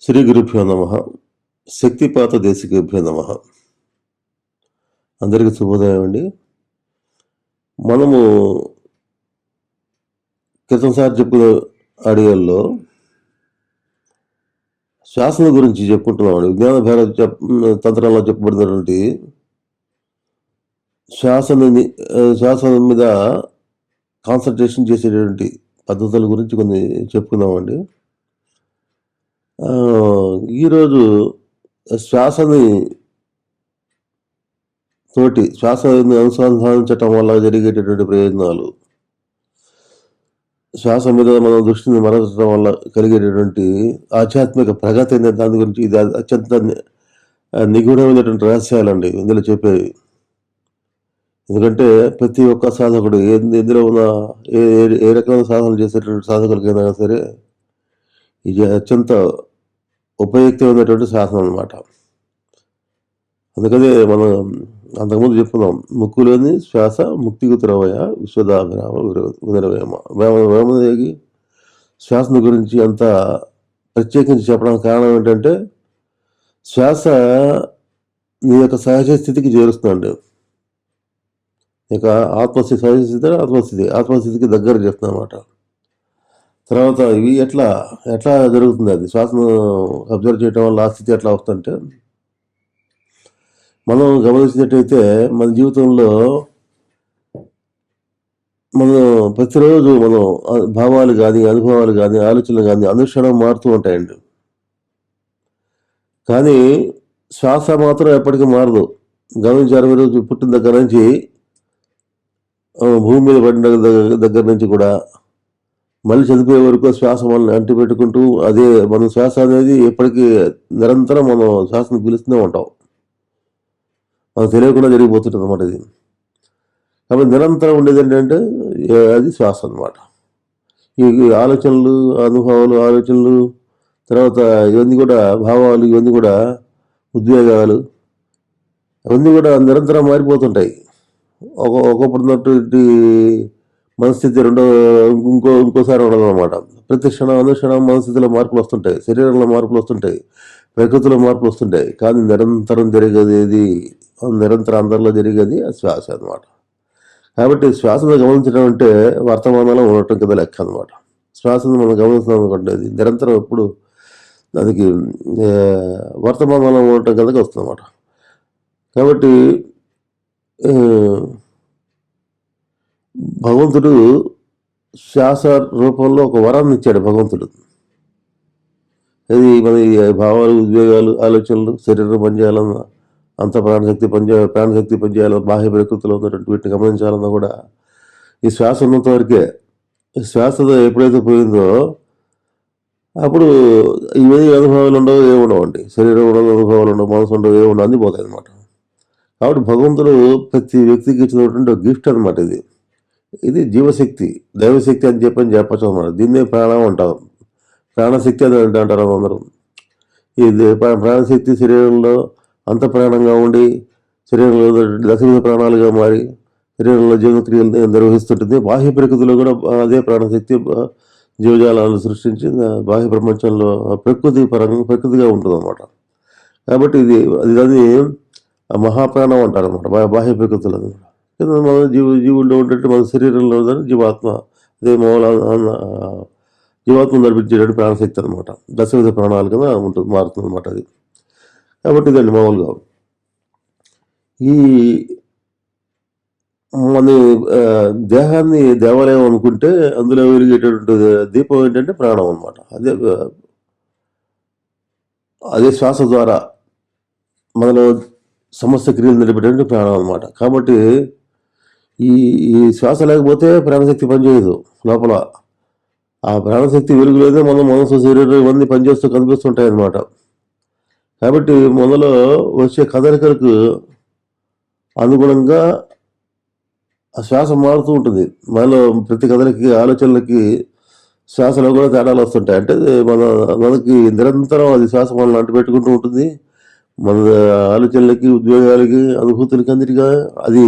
శ్రీ గురుభ్యో నమ. శక్తిపాత దేశికేభ్యో నమ. అందరికీ శుభోదయం అండి. మనము క్రితంసారి చెప్పుకున్న ఆడియోల్లో శ్వాసల గురించి చెప్పుకుంటున్నామండి. విజ్ఞాన భేద తంత్రంలో చెప్పబడినటువంటి శ్వాస మీద కాన్సన్ట్రేషన్ చేసేటువంటి పద్ధతుల గురించి కొన్ని చెప్పుకున్నామండి. ఈరోజు శ్వాసని అనుసంధానించటం వల్ల జరిగేటటువంటి ప్రయోజనాలు, శ్వాస మీద మనం దృష్టిని మరల్చడం వల్ల కలిగేటటువంటి ఆధ్యాత్మిక ప్రగతి అనే దాని గురించి ఇది అత్యంత నిగూఢమైనటువంటి రహస్యాలండి ఇందులో చెప్పేవి. ఎందుకంటే ప్రతి ఒక్క సాధకుడు ఎందులో ఉన్న ఏ రకమైన సాధన చేసేటువంటి సాధకులకైనా సరే ఇది అత్యంత ఉపయుక్తమైనటువంటి శాసనం అన్నమాట. అందుకనే మనం అంతకుముందు చెప్పుకున్నాం, ముక్కులోని శ్వాస ముక్తికి త్రవయ విశ్వదాభిరామ వినరవేమ. వేమదేవి శ్వాసను గురించి అంత ప్రత్యేకించి చెప్పడానికి కారణం ఏంటంటే, శ్వాస నీ యొక్క సహజ స్థితికి చేరుస్తుందండి. ఇక ఆత్మస్థితికి దగ్గర చేస్తుంది అన్నమాట. తర్వాత ఇవి ఎట్లా జరుగుతుంది, అది శ్వాసను అబ్జర్వ్ చేయడం వల్ల ఆ స్థితి ఎట్లా వస్తుందంటే, మనం గమనించినట్టయితే మన జీవితంలో మనం ప్రతిరోజు మనం భావాలు కానీ అనుభవాలు కానీ ఆలోచనలు కానీ అనుక్షణం మారుతూ ఉంటాయండి. కానీ శ్వాస మాత్రం ఎప్పటికీ మారదు. గమనించారు మీరు, పుట్టిన దగ్గర నుంచి భూమి మీద పడిన దగ్గర నుంచి కూడా మళ్ళీ చనిపోయే వరకు శ్వాస మనల్ని అంటి పెట్టుకుంటూ అదే మన శ్వాస అనేది ఎప్పటికీ నిరంతరం మనం శ్వాసను పిలుస్తూనే ఉంటాం. మనకు తెలియకుండా జరిగిపోతుంటుంది అన్నమాట ఇది. కాబట్టి నిరంతరం ఉండేది ఏంటంటే అది శ్వాస అన్నమాట. ఈ ఆలోచనలు, ఆలోచనలు, తర్వాత ఇవన్నీ కూడా భావాలు, ఇవన్నీ కూడా ఉద్వేగాలు, అవన్నీ కూడా నిరంతరం మారిపోతుంటాయి. ఒకప్పుడున్నటువంటి మనస్థితి ఇంకోసారి ఉండదు అనమాట. ప్రతి అనుక్షణం మనస్థితిలో మార్పులు వస్తుంటాయి, శరీరంలో మార్పులు వస్తుంటాయి, ప్రకృతిలో మార్పులు వస్తుంటాయి. కానీ నిరంతరం జరిగేది, నిరంతరం అందరిలో జరిగేది ఆ శ్వాస అనమాట. కాబట్టి శ్వాసను గమనించడం అంటే వర్తమానంలో ఉండటం కదా లెక్క అనమాట. శ్వాసను మనం గమనిస్తున్నాం అనుకోండి, అది నిరంతరం ఎప్పుడు దానికి వర్తమానంలో ఉండటం కిందకి వస్తుంది అనమాట. కాబట్టి భగవంతుడు శ్వాస రూపంలో ఒక వరాన్ని ఇచ్చాడు భగవంతుడు. ఇది మన భావాలు, ఉద్వేగాలు, ఆలోచనలు, శరీరం పనిచేయాలన్నా, అంత ప్రాణశక్తి పనిచేయాలన్నా, బాహ్య ప్రకృతిలో ఉన్నటువంటి వీటిని గమనించాలన్నా కూడా ఈ శ్వాస ఉన్నంత వరకే. శ్వాస ఎప్పుడైతే పోయిందో అప్పుడు ఇవన్నీ అనుభవాలు ఉండవు, ఏముండవండి. శరీరం ఉండవు, అనుభవాలు ఉండవు, మనసు ఉండవు, ఏముండవు, అన్నీ పోతాయి అనమాట. కాబట్టి భగవంతుడు ప్రతి వ్యక్తికి ఇచ్చినటువంటి ఒక గిఫ్ట్ అనమాట ఇది. ఇది జీవశక్తి, దైవశక్తి అని చెప్పచ్చు అనమాట. దీన్నే ప్రాణం అంటారు, ప్రాణశక్తి అని అంటారు అందరూ. ఇది ప్రాణశక్తి శరీరంలో అంత ప్రాణంగా ఉండి శరీరంలో దశవిధ ప్రాణాలుగా మారి శరీరంలో జీవక్రియలు నిర్వహిస్తుంటుంది. బాహ్య ప్రకృతిలో కూడా అదే ప్రాణశక్తి జీవజాలాలను సృష్టించి బాహ్య ప్రపంచంలో ప్రకృతిగా ఉంటుంది అనమాట. కాబట్టి అది మహాప్రాణం అంటారు అనమాట, బాహ్య ప్రకృతులు అనమాట. మన జీవుల్లో ఉంటే మన శరీరంలో ఉందని జీవాత్మ, అదే జీవాత్మ నడిపించేటట్టు ప్రాణశక్తి అనమాట. దశవిధ ప్రాణాలు కింద మారుతుంది అనమాట అది. కాబట్టి ఇదండి మామూలుగా ఈ మన దేహాన్ని దేవాలయం అనుకుంటే అందులో వెలిగేటటువంటి దీపం ఏంటంటే ప్రాణం అనమాట. అదే శ్వాస ద్వారా మనలో సమస్త క్రియలు నడిపేటటువంటి ప్రాణం అనమాట. కాబట్టి ఈ శ్వాస లేకపోతే ప్రాణశక్తి పనిచేయదు లోపల. ఆ ప్రాణశక్తి వెలుగులోనే మన మనసు, శరీరం ఇవన్నీ పనిచేస్తూ కనిపిస్తుంటాయి అన్నమాట. కాబట్టి మనలో వచ్చే కదలికలకు అనుగుణంగా ఆ శ్వాస మారుతూ ఉంటుంది. మనలో ప్రతి కదలికకి, ఆలోచనలకి శ్వాసలో కూడా తేడాలు వస్తుంటాయి. అంటే మనకి నిరంతరం అది శ్వాస మనల్ని అంటుపెట్టుకుంటూ ఉంటుంది. మన ఆలోచనలకి, ఉద్వేగాలకి, అనుభూతులకి అన్నిటిగా అది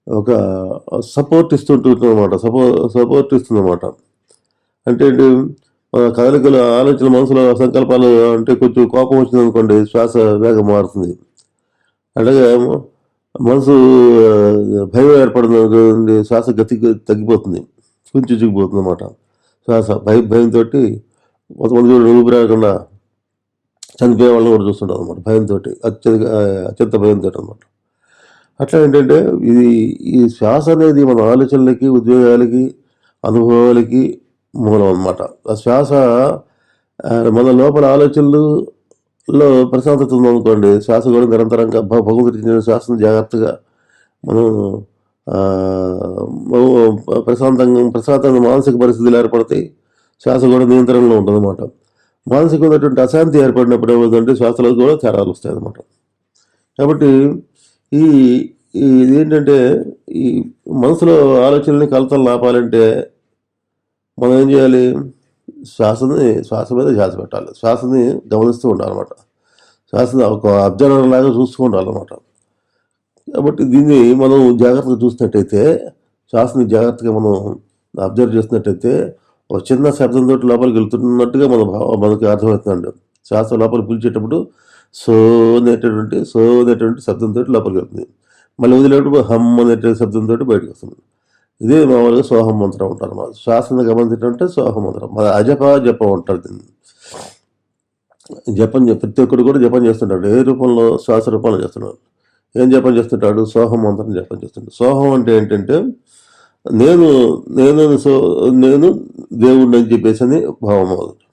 ఒక సపోర్ట్ ఇస్తుంటుంది అనమాట. సపోర్ట్ ఇస్తుంది అనమాట. అంటే మన కదలికలు, ఆలోచన, మనసులో సంకల్పాలు అంటే కొంచెం కోపం వచ్చిందనుకోండి శ్వాస వేగం మారుతుంది. అలాగే మనసు భయం ఏర్పడింది, శ్వాస గతి తగ్గిపోతుంది, కుంచుకుపోతుంది అన్నమాట. శ్వాస భయంతో కొంతమంది కూడా ఊపిరి రాకుండా చనిపోయే వాళ్ళని కూడా చూస్తుంటాం అనమాట, భయంతో, అత్యంత భయంతో అనమాట. అట్లా ఏంటంటే ఈ శ్వాస అనేది మన ఆలోచనలకి, ఉద్వేగాలకి, అనుభవాలకి మూలం అన్నమాట. ఆ శ్వాస మన లోపల ఆలోచనలలో ప్రశాంతత ఉందనుకోండి, శ్వాస కూడా నిరంతరంగా భగవంతుడి ఇచ్చిన శ్వాసను జాగ్రత్తగా మనం ప్రశాంతంగా మానసిక పరిస్థితులు ఏర్పడతాయి. శ్వాస కూడా నియంత్రణలో ఉంటుంది అన్నమాట. మానసికమైనటువంటి అశాంతి ఏర్పడినప్పుడు ఏమవుతుందంటే శ్వాసలో కూడా తేడాలు వస్తాయి అన్నమాట. కాబట్టి ఈ ఇదేంటంటే ఈ మనసులో ఆలోచనల్ని కలతలు ఆపాలంటే మనం ఏం చేయాలి? శ్వాస మీద ధ్యాస పెట్టాలి, శ్వాసని గమనిస్తూ ఉండాలన్నమాట. శ్వాసని ఒక అబ్జర్వర్ లాగా చూస్తూ ఉండాలన్నమాట. కాబట్టి దీన్ని మనం జాగ్రత్తగా చూసినట్టయితే, శ్వాసని జాగ్రత్తగా మనం అబ్జర్వ్ చేసినట్టయితే ఒక చిన్న శబ్దంతో లోపలికి వెళ్తున్నట్టుగా మనకి అర్థమవుతుందండి. శ్వాస లోపలికి పిలిచేటప్పుడు సో అనేటువంటి శబ్దంతో లోపలికి వెళ్తుంది, మళ్ళీ వదిలేటప్పుడు హమ్ అనేటువంటి శబ్దంతో బయటకు వస్తుంది. ఇదే మామూలుగా సోహం మంత్రం ఉంటారు అన్నమాట. శ్వాసను గమనించడం సోహం మంత్రం. జపం అంటారు దీన్ని. ప్రతి ఒక్కరు కూడా జపం చేస్తుంటాడు. ఏ రూపంలో? శ్వాస రూపంలో చేస్తున్నాడు. ఏం జపం చేస్తుంటాడు? సోహం మంత్రం జపం చేస్తుంటాడు. సోహం అంటే ఏంటంటే నేను దేవుడిని అని చెప్పేసి అని భావం అవుతుంది.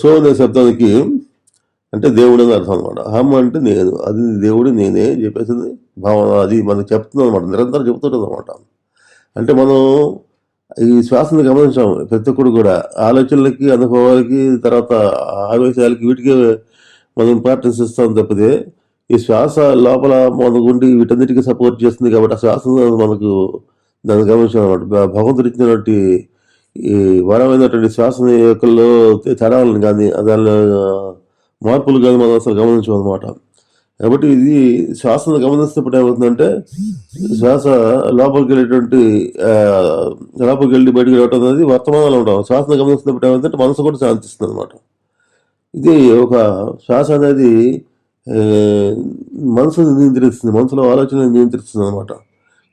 సో అనే శబ్దానికి అంటే దేవుడు అని అర్థం అనమాట. హమ్ అంటే నేను, అది దేవుడు నేనే చెప్పేసి భావన, అది మనకు చెప్తుంది అనమాట, నిరంతరం చెప్తుంటుంది అనమాట. అంటే మనం ఈ శ్వాసను గమనించాము ప్రతి ఒక్కడు కూడా. ఆలోచనలకి, అనుభవాలకి, తర్వాత ఆవేశాలకి, వీటికి మనం ఇంపార్టెన్స్ ఇస్తాం తప్పితే ఈ శ్వాస లోపల మనకుండి వీటన్నిటికీ సపోర్ట్ చేస్తుంది కాబట్టి ఆ శ్వాస మనకు దాన్ని గమనించాం అనమాట. భగవంతుడు ఇచ్చినటువంటి ఈ వరమైనటువంటి శ్వాసని యొక్కలో తేడాలను కానీ దానిలో మార్పులు కానీ మనం అసలు గమనించాం అనమాట. కాబట్టి ఇది శ్వాసను గమనిస్తున్నప్పుడు ఏమవుతుందంటే శ్వాస లోపలికి వెళ్ళి బయటికి రావటం అనేది వర్తమానంలో ఉంటాం. శ్వాసను గమనిస్తున్నప్పుడు ఏమవుతుందంటే మనసు కూడా శాంతిస్తుంది అనమాట. ఇది ఒక శ్వాస అనేది మనసుని నియంత్రిస్తుంది, మనసులో ఆలోచనలు నియంత్రిస్తుంది అనమాట.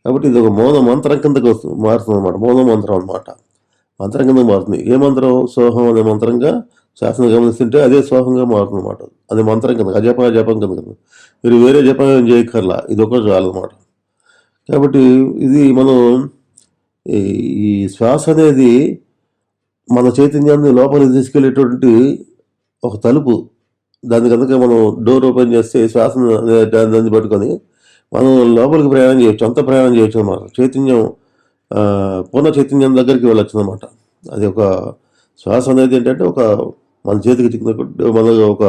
కాబట్టి ఇది ఒక మౌన మంత్రం కిందకు మారుతుంది అనమాట. మౌన మంత్రం అనమాట, మంత్రం కింద మారుతుంది. ఏ మంత్రం? సోహం అనే మంత్రంగా శ్వాసను గమనిస్తుంటే అదే సోహంగా మారుతుంది అనమాట. అది మంత్రం కింద, జపం కింద. మీరు వేరే జపం ఏం చేయక్కర్లా, ఇది ఒకటి చాలన్నమాట. కాబట్టి ఇది మనం ఈ శ్వాస అనేది మన చైతన్యాన్ని లోపలికి తీసుకెళ్ళేటువంటి ఒక తలుపు. దాని కనుక మనం డోర్ ఓపెన్ చేస్తే శ్వాసను దాన్ని పట్టుకొని మనం లోపలికి ప్రయాణం చేయొచ్చు, అంత ప్రయాణం చేయొచ్చు అనమాట. చైతన్యం పూర్ణ చైతన్యం దగ్గరికి వెళ్ళొచ్చు అనమాట. అది ఒక శ్వాస అనేది ఏంటంటే ఒక మన చేతికి చిక్కినప్పుడు మన ఒక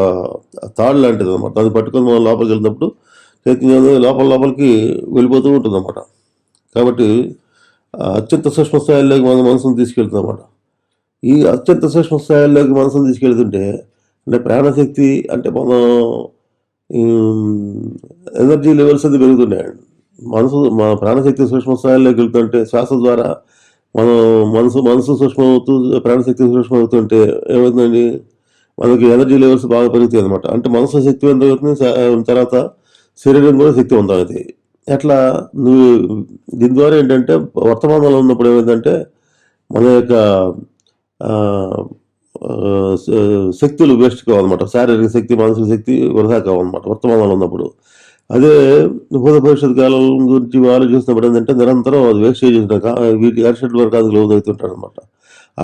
తాడు లాంటిది అనమాట. దాన్ని పట్టుకొని మనం లోపలికి వెళ్ళినప్పుడు చైతన్యం లోపలికి వెళ్ళిపోతూ ఉంటుంది అనమాట. కాబట్టి అత్యంత సూక్ష్మ స్థాయిలోకి మన మనసును తీసుకెళ్తుంది అనమాట. ఈ అత్యంత సూక్ష్మ స్థాయిలోకి మనసును తీసుకెళ్తుంటే అంటే ప్రాణశక్తి అంటే మన ఎనర్జీ లెవెల్స్ అది పెరుగుతున్నాయండి. మన ప్రాణశక్తి సూక్ష్మ స్థాయిలోకి వెళ్తుంటే శ్వాస ద్వారా మనం మనసు సూక్ష్మం అవుతూ ప్రాణశక్తి సూక్ష్మం అవుతుంటే ఏమవుతుందండి, మనకి ఎనర్జీ లెవెల్స్ బాగా పెరుగుతాయి అనమాట. అంటే మనసు శక్తివంతం అవుతుంది, తర్వాత శరీరం కూడా శక్తివంతం అవుతాయి. ఎట్లా? నువ్వు దీని ద్వారా ఏంటంటే వర్తమానంలో ఉన్నప్పుడు ఏమైందంటే మన యొక్క శక్తులు వేస్ట్ కావాలన్నమాట. శారీరక శక్తి, మానసిక శక్తి వృధా కావాలన్నమాట వర్తమానంలో ఉన్నప్పుడు. అదే భూత భవిష్యత్ కాలం గురించి ఆలోచిస్తున్నప్పుడు ఏంటంటే నిరంతరం అది వేస్ట్ చేసిన వీటి అరిషడ్ వరకు అది లోదవుతుంటాడు అనమాట.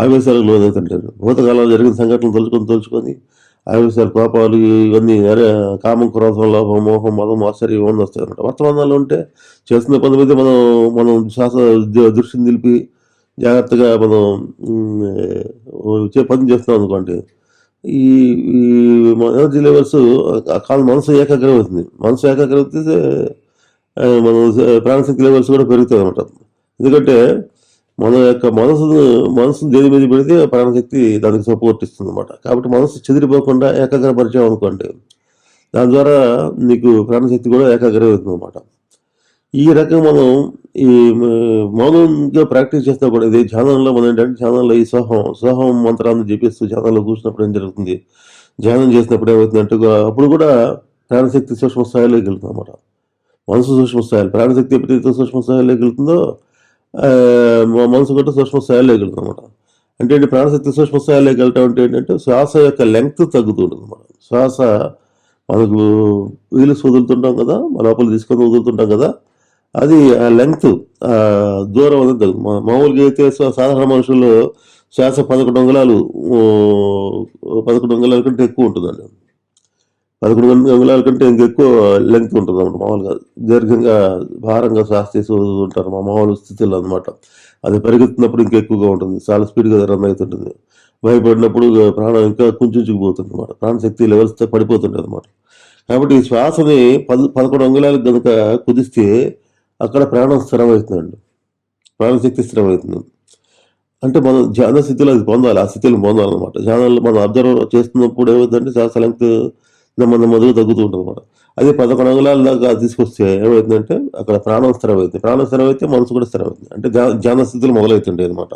ఆవేశాలకు లోదవుతుంటాడు. భూతకాలంలో జరిగిన సంఘటనలు తలుచుకొని ఆవేశాలు, కోపాలు, ఇవన్నీ కామం, క్రోధం, లోభం, మోహం, మదం, ఆశ్చర్యం ఇవన్నీ వస్తాయి అనమాట. వర్తమానాల్లో ఉంటే చేస్తున్న పని మీద మనం శ్వాస దృష్టిని నిలిపి జాగ్రత్తగా మనం పని చేస్తున్నాం అనుకోండి, ఈ ఎనర్జీ లెవెల్స్ మనసు ఏకాగ్రం అవుతుంది. మనసు ఏకాగ్రం అవుతే మన ప్రాణశక్తి లెవెల్స్ కూడా పెరుగుతాయి అనమాట. ఎందుకంటే మన యొక్క మనసు దేని మీద పెడితే ప్రాణశక్తి దానికి సపోర్ట్ ఇస్తుంది అనమాట. కాబట్టి మనసు చెదిరిపోకుండా ఏకాగ్రపరిచాం అనుకోండి, దాని ద్వారా నీకు ప్రాణశక్తి కూడా ఏకాగ్రం అవుతుంది అనమాట. ఈ రకంగా మనం ఈ మౌనంగా ప్రాక్టీస్ చేస్తే కూడా ఇది ధ్యానంలో మనం ఏంటంటే ధ్యానంలో ఈ సోహం మంత్రాన్ని జపిస్తూ ధ్యానంలో కూర్చున్నప్పుడు ఏం జరుగుతుంది, ధ్యానం చేసినప్పుడు ఏమవుతుందంటే అప్పుడు కూడా ప్రాణశక్తి సూక్ష్మ స్థాయిలోకి వెళ్తుంది అన్నమాట. మనసు సూక్ష్మ స్థాయిలో, ప్రాణశక్తి ఎప్పుడైతే సూక్ష్మ స్థాయిలోకి వెళ్తుందో మనసు కూడా సూక్ష్మ స్థాయిలోకి వెళ్తుంది అనమాట. అంటే ప్రాణశక్తి సూక్ష్మ స్థాయిలోకి వెళ్ళటం అంటే ఏంటంటే శ్వాస యొక్క లెంగ్త్ తగ్గుతుంటుంది అన్నమాట. శ్వాస మనకు వీలుస్ వదులుతుంటాం కదా, మన లోపల తీసుకొని వదులుతుంటాం కదా, అది ఆ లెంగ్త్ దూరం అనేది తగ్గుతుంది. మామూలుగా అయితే సాధారణ మనుషుల్లో శ్వాస 11 అంగుళాలు 11 అంగుళాల కంటే ఎక్కువ ఉంటుందండి. 11 అంగుళాల కంటే ఇంకెక్కువ లెంగ్త్ ఉంటుంది అన్నమాట. మామూలుగా దీర్ఘంగా భారంగా శ్వాస చేసి వదులుతుంటారు మా మామూలు స్థితిలో అనమాట. అది పరిగెత్తినప్పుడు ఇంకా ఎక్కువగా ఉంటుంది, చాలా స్పీడ్గా రన్ అవుతుంటుంది. భయపడినప్పుడు ప్రాణం ఇంకా కుంచుకుపోతుంది అనమాట, ప్రాణశక్తి లెవెల్స్ పడిపోతుంటుంది అనమాట. కాబట్టి ఈ శ్వాసని 11 అంగుళాలకు కనుక కుదిస్తే అక్కడ ప్రాణం స్థిరమవుతుందండి, ప్రాణశక్తి స్థిరమవుతుంది. అంటే మనం ధ్యాన స్థితిలో అది పొందాలి, ఆ స్థితిలో పొందాలన్నమాట. ధ్యానంలో మనం అబ్జర్వ్ చేస్తున్నప్పుడు ఏమవుతుందంటే శ్వాస లెంగ్త్ నెమ్మదిగా తగ్గుతూ ఉంటుంది అనమాట. అదే 11 అంగుళాల దాకా తీసుకొస్తే ఏమవుతుందంటే అక్కడ ప్రాణం స్థిరమవుతుంది, ప్రాణం స్థిరమైతే మనసు కూడా స్థిరమవుతుంది, అంటే ధ్యాన స్థితిలో మొదలవుతుంటాయి అనమాట.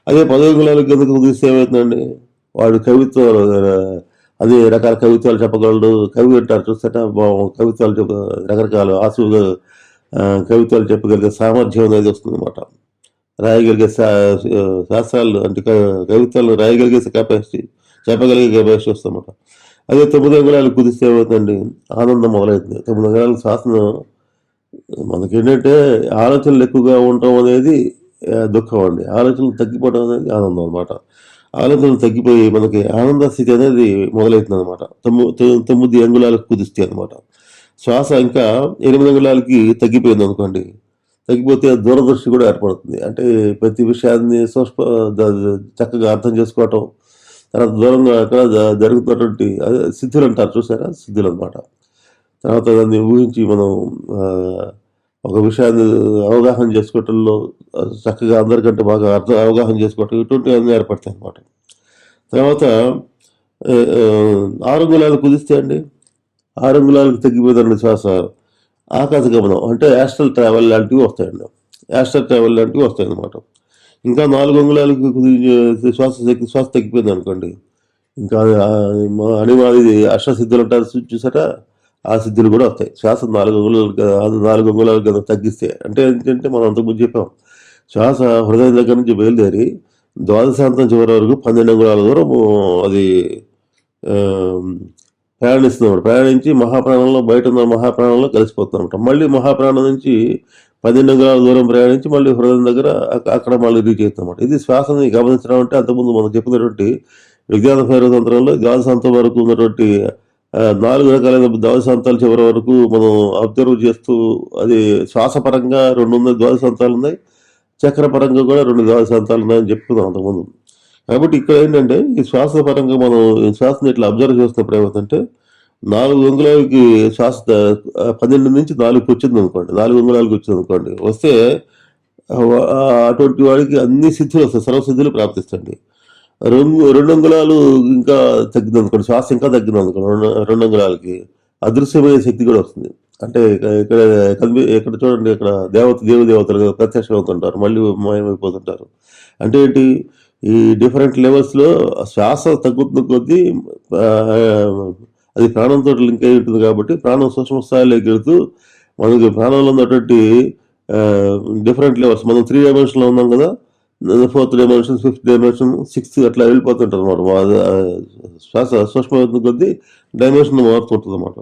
అదే 10 అంగుళాలకు కనుక కుదిస్తే ఏమవుతుందండి, వాడు కవిత్వాలు, అదే రకాల కవిత్వాలు చెప్పగలడు. కవి అంటారు చూస్తాట, కవిత్వాలు రకరకాల ఆసుగా కవిత్వాలు చెప్పగలిగే సామర్థ్యం అనేది వస్తుంది అనమాట. రాయగలిగే శాస్త్రాలు అంటే కవిత్వాలు రాయగలిగే కెపాసిటీ, చెప్పగలిగే కెపాసిటీ వస్తుంది అనమాట. అదే 9 అంగుళాలు కుదిస్తే ఏమవుతుందండి, ఆనందం మొదలవుతుంది. 9 అంగుళాల శ్వాసను మనకేంటంటే ఆలోచనలు ఎక్కువగా ఉండటం అనేది దుఃఖం అండి, ఆలోచనలు తగ్గిపోవడం అనేది ఆనందం అనమాట. ఆలోచనలు తగ్గిపోయి మనకి ఆనంద స్థితి అనేది మొదలవుతుంది అనమాట. 9 అంగుళాలకు కుదిస్తే అనమాట. శ్వాస ఇంకా 8 అంగుళాలకి తగ్గిపోయింది అనుకోండి, తగ్గిపోతే దూరదృష్టి కూడా ఏర్పడుతుంది. అంటే ప్రతి విషయాన్ని చక్కగా అర్థం చేసుకోవటం, తర్వాత దూరంగా అక్కడ జరుగుతున్నటువంటి అదే సిద్ధులు అంటారు చూసారా, సిద్ధులు అనమాట. తర్వాత దాన్ని ఊహించి మనం ఒక విషయాన్ని అవగాహన చేసుకోవటంలో చక్కగా అందరికంటే బాగా అవగాహన చేసుకోవటం, ఇటువంటివన్నీ ఏర్పడతాయి అనమాట. తర్వాత 6 అంగుళాలు కుదిస్తే అండి, 6 అంగుళాలకు తగ్గిపోయిందండి శ్వాస, ఆకాశ గమనం అంటే యాస్ట్రల్ ట్రావెల్ లాంటివి వస్తాయండి, యాస్ట్రల్ ట్రావెల్ లాంటివి వస్తాయి అన్నమాట. ఇంకా 4 అంగుళాలకు శ్వాస తగ్గిపోయింది అనుకోండి, ఇంకా అనివాది అష్టసిద్ధులు అంటారు చూసారా, ఆ సిద్ధులు కూడా వస్తాయి. శ్వాస 4 అంగుళాలు కనుక తగ్గిస్తే. అంటే ఏంటంటే మనం అంతకుముందు చెప్పాం, శ్వాస హృదయం దగ్గర నుంచి బయలుదేరి ద్వాదశాంతం చివరి వరకు 12 అంగుళాల దూరం అది ప్రయాణిస్తున్నాడు. ప్రయాణించి మహాప్రాణంలో, బయట ఉన్న మహాప్రాణంలో కలిసిపోతున్నమాట. మళ్ళీ మహాప్రాణం నుంచి 12 అంగుళాల దూరం ప్రయాణించి మళ్ళీ హృదయం దగ్గర అక్కడ మళ్ళీ రీచ్ అవుతామన్నమాట. ఇది శ్వాసని గమనించడం అంటే అంతకుముందు మనం చెప్పినటువంటి విజ్ఞాన భైరవతంత్రంలో ద్వాదశాంతం వరకు ఉన్నటువంటి 4 రకాలైన ద్వాదశాంతాల చివరి వరకు మనం అబ్జర్వ్ చేస్తూ, అది శ్వాసపరంగా 2 ఉన్నాయి ద్వాదశాంతాలు ఉన్నాయి, చక్రపరంగా కూడా 2 ద్వాదశాంతాలు ఉన్నాయని చెప్పుకున్నాం అంతకుముందు. కాబట్టి ఇక్కడ ఏంటంటే ఈ శ్వాస పరంగా మనం శ్వాసని ఇట్లా అబ్జర్వ్ చేసినప్పుడు ఏమవుతుందంటే 4 అంగుళాలకి శ్వాస 12 నుంచి 4కి వచ్చింది అనుకోండి, 4 అంగుళాలకి వచ్చింది అనుకోండి, వస్తే అటువంటి వాడికి అన్ని సిద్ధులు వస్తాయి, సర్వసిద్ధులు ప్రాప్తిస్తాయండి. 2 అంగుళాలు ఇంకా తగ్గింది అనుకోండి, శ్వాస ఇంకా తగ్గింది అనుకోండి, 2 అంగుళాలకి అదృశ్యమైన శక్తి కూడా వస్తుంది. అంటే ఇక్కడ చూడండి, ఇక్కడ దేవతలు ప్రత్యక్షం అవుతుంటారు, మళ్ళీ మాయమైపోతుంటారు. అంటే ఏంటి, ఈ డిఫరెంట్ లెవెల్స్లో శ్వాస తగ్గుతున్న కొద్దీ అది ప్రాణంతో లింక్ అయి ఉంటుంది. కాబట్టి ప్రాణం సూక్ష్మ స్థాయిలోకి వెళ్తూ మనకి ప్రాణంలో ఉన్నటువంటి డిఫరెంట్ లెవెల్స్, మనం 3 డైమెన్షన్లో ఉన్నాం కదా, 4th dimension, 5th dimension, 6th అట్లా వెళ్ళిపోతుంటారు అనమాట. శ్వాస సూక్ష్మవుతున్న కొద్దీ డైమెన్షన్ మారుతుంటుంది అనమాట.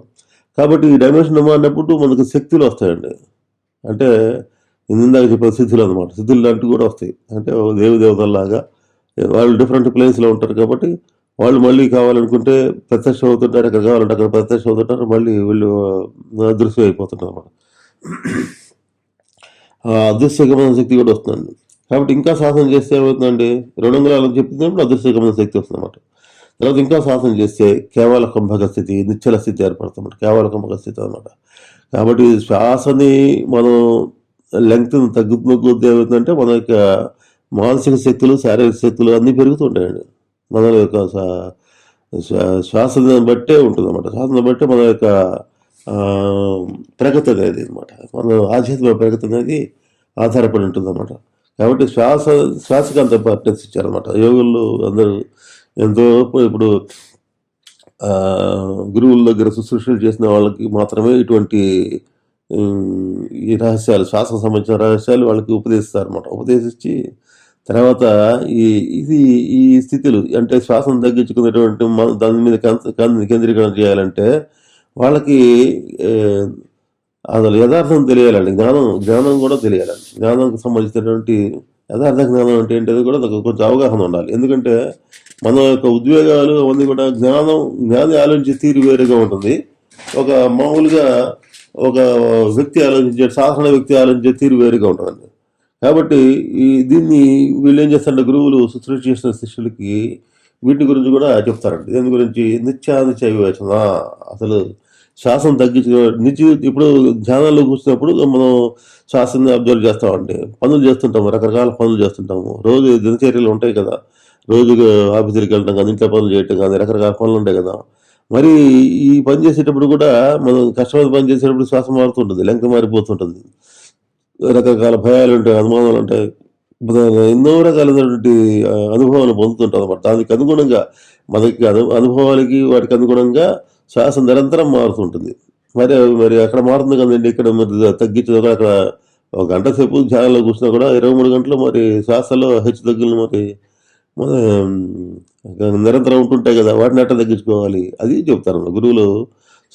కాబట్టి ఈ డైమెన్షన్ మారినప్పుడు మనకు శక్తులు వస్తాయండి. అంటే ఇందాక చెప్పిన సిద్ధులు అనమాట, సిద్ధులు లాంటివి కూడా వస్తాయి. అంటే దేవతల్లాగా వాళ్ళు డిఫరెంట్ ప్లేస్లో ఉంటారు కాబట్టి వాళ్ళు మళ్ళీ కావాలనుకుంటే ప్రత్యక్షం అవుతుంటారు, ఎక్కడ కావాలంటే అక్కడ ప్రత్యక్షం అవుతుంటారు, మళ్ళీ వీళ్ళు అదృశ్యం అయిపోతుంటారు అనమాట. అదృశ్య గమన శక్తి కూడా వస్తుందండి. కాబట్టి ఇంకా సాధన చేస్తే ఏమవుతుందండి, 2 అంగుళాలకు చెప్తున్నప్పుడు అదృశ్య గమన శక్తి వస్తుంది అన్నమాట. తర్వాత ఇంకా సాధన చేస్తే కేవల కుంభక స్థితి, నిశ్చల స్థితి ఏర్పడుతుంది, కేవల కుంభక స్థితి అనమాట. కాబట్టి శ్వాసని మనం లెంగ్త్ తగ్గుతున్న కొద్ది ఏమవుతుందంటే మన యొక్క మానసిక శక్తులు, శారీరక శక్తులు అన్నీ పెరుగుతుంటాయండి. మన యొక్క శ్వాసను బట్టే ఉంటుంది అన్నమాట. శ్వాసను బట్టే మన యొక్క ఆ, ప్రగతి అనేది అనమాట. మన ఆధ్యాత్మిక ప్రగతి అనేది ఆధారపడి ఉంటుంది అనమాట. కాబట్టి శ్వాసకి అంత ఇంపార్టెన్స్ ఇచ్చారనమాట యోగులు అందరూ. ఎంతో ఇప్పుడు ఆ, గురువుల దగ్గర శుశ్రూషలు చేసిన వాళ్ళకి మాత్రమే ఇటువంటి ఈ రహస్యాలు, శ్వాసకు సంబంధించిన రహస్యాలు వాళ్ళకి ఉపదేశిస్తారు అనమాట. ఉపదేశించి తర్వాత ఈ ఇది ఈ స్థితులు అంటే శ్వాసను తగ్గించుకునేటువంటి దాని మీద కేంద్రీకరణ చేయాలంటే వాళ్ళకి ఏ, అసలు యథార్థం తెలియాలండి. జ్ఞానం కూడా తెలియాలండి. జ్ఞానానికి సంబంధించినటువంటి యథార్థ జ్ఞానం అంటే ఏంటది కూడా కొంచెం అవగాహన ఉండాలి. ఎందుకంటే మన యొక్క ఉద్వేగాలు అవన్నీ కూడా జ్ఞాని ఆలోచించే తీరు వేరుగా ఉంటుంది. ఒక మామూలుగా ఒక సాధారణ వ్యక్తి ఆలోచించే తీరు వేరుగా ఉంటుందండి. కాబట్టి దీన్ని వీళ్ళు ఏం చేస్తారంటే గురువులు శుశ్రూష చేసిన శిష్యులకి వీటి గురించి కూడా చెప్తారండి. దీని గురించి నిత్యానిత్య వివేచన, అసలు శ్వాసను ఇప్పుడు ధ్యానాల్లో కూర్చున్నప్పుడు మనం శ్వాసని అబ్జర్వ్ చేస్తామండి. పనులు చేస్తుంటాము, రకరకాల పనులు చేస్తుంటాము. రోజు దినచర్యలు ఉంటాయి కదా. రోజు ఆఫీసులకు వెళ్ళడం కానీ, ఇంట్లో పనులు చేయటం కానీ, రకరకాల పనులు ఉంటాయి కదా. మరి ఈ పని చేసేటప్పుడు కూడా మనం కష్టమైన పని చేసేటప్పుడు శ్వాస మారుతుంటుంది, లెంక మారిపోతుంటుంది. రకరకాల భయాలు ఉంటాయి, అనుమానాలు ఉంటాయి, ఎన్నో రకాలైనటువంటి అనుభవాలు పొందుతుంటాం అనమాట. దానికి అనుగుణంగా మనకి అనుభవాలకి వాటికి అనుగుణంగా శ్వాస నిరంతరం మారుతుంటుంది. మరి అక్కడ మారుతుంది కదండి. ఇక్కడ మరి తగ్గించదు. అక్కడ ఒక గంట సేపు ధ్యానంలో కూర్చున్నా కూడా 23 గంటలు మరి శ్వాసలో హెచ్చు తగ్గులు మరి మన నిరంతరం ఉంటుంటాయి కదా. వాటిని ఎట్లా తగ్గించుకోవాలి అది చెప్తారు గురువులు.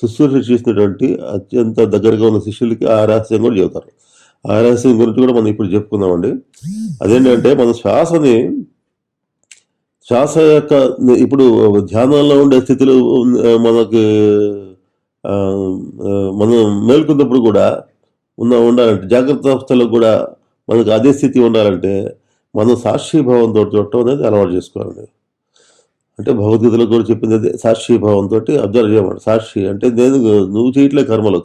శుశ్రూష చేసినటువంటి అత్యంత దగ్గరగా ఉన్న శిష్యులకి ఆ రహస్యం కూడా చెబుతారు. ఆ రహస్యం గురించి కూడా మనం ఇప్పుడు చెప్పుకుందామండి. అదేంటంటే మన శ్వాస యొక్క ఇప్పుడు ధ్యానంలో ఉండే స్థితిలో మనకి మనం మేల్కొన్నప్పుడు కూడా ఉండాలంటే, జాగ్రత్త అవస్థలో కూడా మనకు అదే స్థితి ఉండాలంటే మనం సాక్షిభావంతో చూడటం అనేది అలవాటు చేసుకోవాలండి. అంటే భగవద్గీతలో కూడా చెప్పింది అదే, సాక్షిభావంతో అబ్జర్వ్ చేయమంట. సాక్షి అంటే నువ్వు చేయట్లే కర్మలు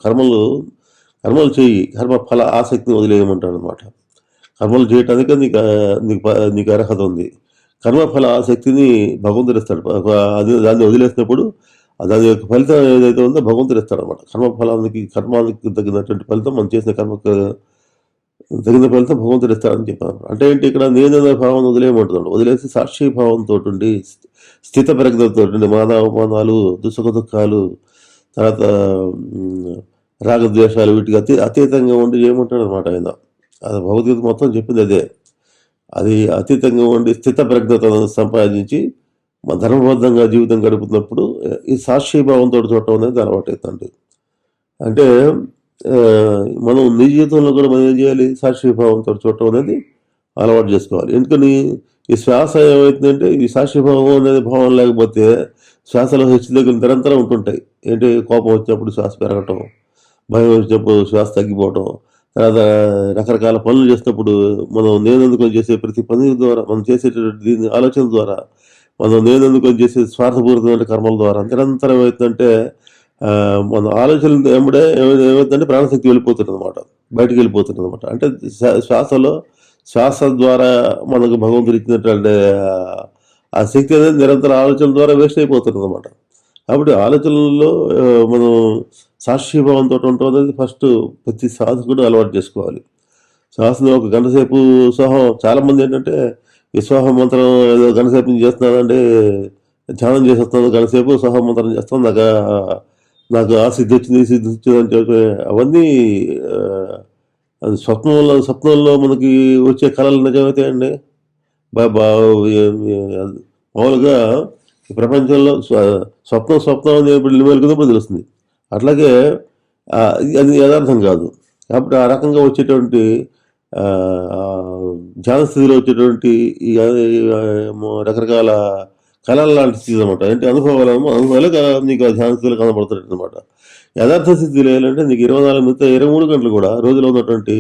చేయి, కర్మ ఫల ఆసక్తిని వదిలేయమంటాడు అనమాట. కర్మలు చేయటానికి నీకు అర్హత ఉంది. కర్మఫల ఆసక్తిని భగవంతుడు ఇస్తాడు. దాన్ని వదిలేసినప్పుడు దాని యొక్క ఫలితం ఏదైతే ఉందో భగవంతుడు ఇస్తాడు అనమాట. కర్మానికి తగినటువంటి ఫలితం, మనం చేసిన కర్మకు తగిన ఫలితం భగవంతుడు ఇస్తాడని చెప్పాను. అంటే ఏంటి, ఇక్కడ నేననే భావం వదిలేయమంటున్నాడు. వదిలేసి సాక్షి భావంతో ఉండి, స్థిత ప్రజ్ఞతో ఉండి, మానవమానాలు, దుఃఖ దుఃఖాలు, తర్వాత రాగద్వేషాలు వీటికి అతీతంగా ఉండి చేయమంటాడు అనమాట ఆయన. అది భగవద్గీత మొత్తం చెప్పింది అదే. అది అతీతంగా ఉండి స్థిత ప్రజ్ఞతను సంపాదించి ధర్మబద్ధంగా జీవితం గడుపుతున్నప్పుడు ఈ సాక్షిభావంతో చూడటం అనేది అలవాటు అవుతుంది. అంటే మనం నిజ జీవితంలో కూడా మనం ఏం చేయాలి, సాక్షిభావంతో చూడటం అనేది అలవాటు చేసుకోవాలి. ఎందుకని ఈ శ్వాస ఏమవుతుందంటే, ఈ సాక్షిభావం అనేది భావం లేకపోతే శ్వాసలో హెచ్చు దగ్గర నిరంతరం ఉంటుంటాయి. ఏంటి, కోపం వచ్చినప్పుడు శ్వాస పెరగటం, భయం వచ్చినప్పుడు శ్వాస తగ్గిపోవటం, తర్వాత రకరకాల పనులు చేసినప్పుడు మనం నేనందుకొని చేసే ప్రతి పని ద్వారా, మనం చేసేటటువంటి దీని ఆలోచన ద్వారా, మనం నేనందుకొని చేసే స్వార్థపూరితమైన కర్మల ద్వారా నిరంతరం ఏమవుతుందంటే మన ఆలోచనలు ఏమవుతుందంటే ప్రాణశక్తి వెళ్ళిపోతుంది అనమాట, బయటకు వెళ్ళిపోతుంది అనమాట. అంటే శ్వాస ద్వారా మనకు భగవంతుడు ఇచ్చినటువంటి ఆ శక్తి అనేది నిరంతర ఆలోచనల ద్వారా వేస్ట్ అయిపోతుంది అనమాట. కాబట్టి ఆలోచనల్లో మనం సాక్షిభావంతో ఉండటం అనేది ఫస్ట్ ప్రతి సాధకుడు అలవాటు చేసుకోవాలి. శ్వాసను ఒక గంట సేపు చాలామంది ఏంటంటే ఈ సోహం మంత్రం ఏదో గంట సేపు చేస్తున్నానంటే, ధ్యానం చేసేస్తున్నాను, గంట సేపు సోహం మంత్రం చేస్తాను, నాకు ఆ సిద్ధి వచ్చింది అని చెప్పి అవన్నీ అది స్వప్నంలో మనకి వచ్చే కళలు నిజమవుతాయండి. మామూలుగా ఈ ప్రపంచంలో స్వప్నం అనేది మెలుగునప్పుడు తెలుస్తుంది. అట్లాగే అది యథార్థం కాదు. కాబట్టి ఆ రకంగా వచ్చేటువంటి ధ్యాన స్థితిలో వచ్చేటువంటి ఈ రకరకాల కళలు లాంటి స్థితి అనమాట. అంటే అనుభవాలు నీకు ఆ ధ్యాన స్థితిలో కనబడుతుంది అనమాట. యథార్థ స్థితిలో ఏంటంటే నీకు 23 గంటలు కూడా రోజులో ఉన్నటువంటి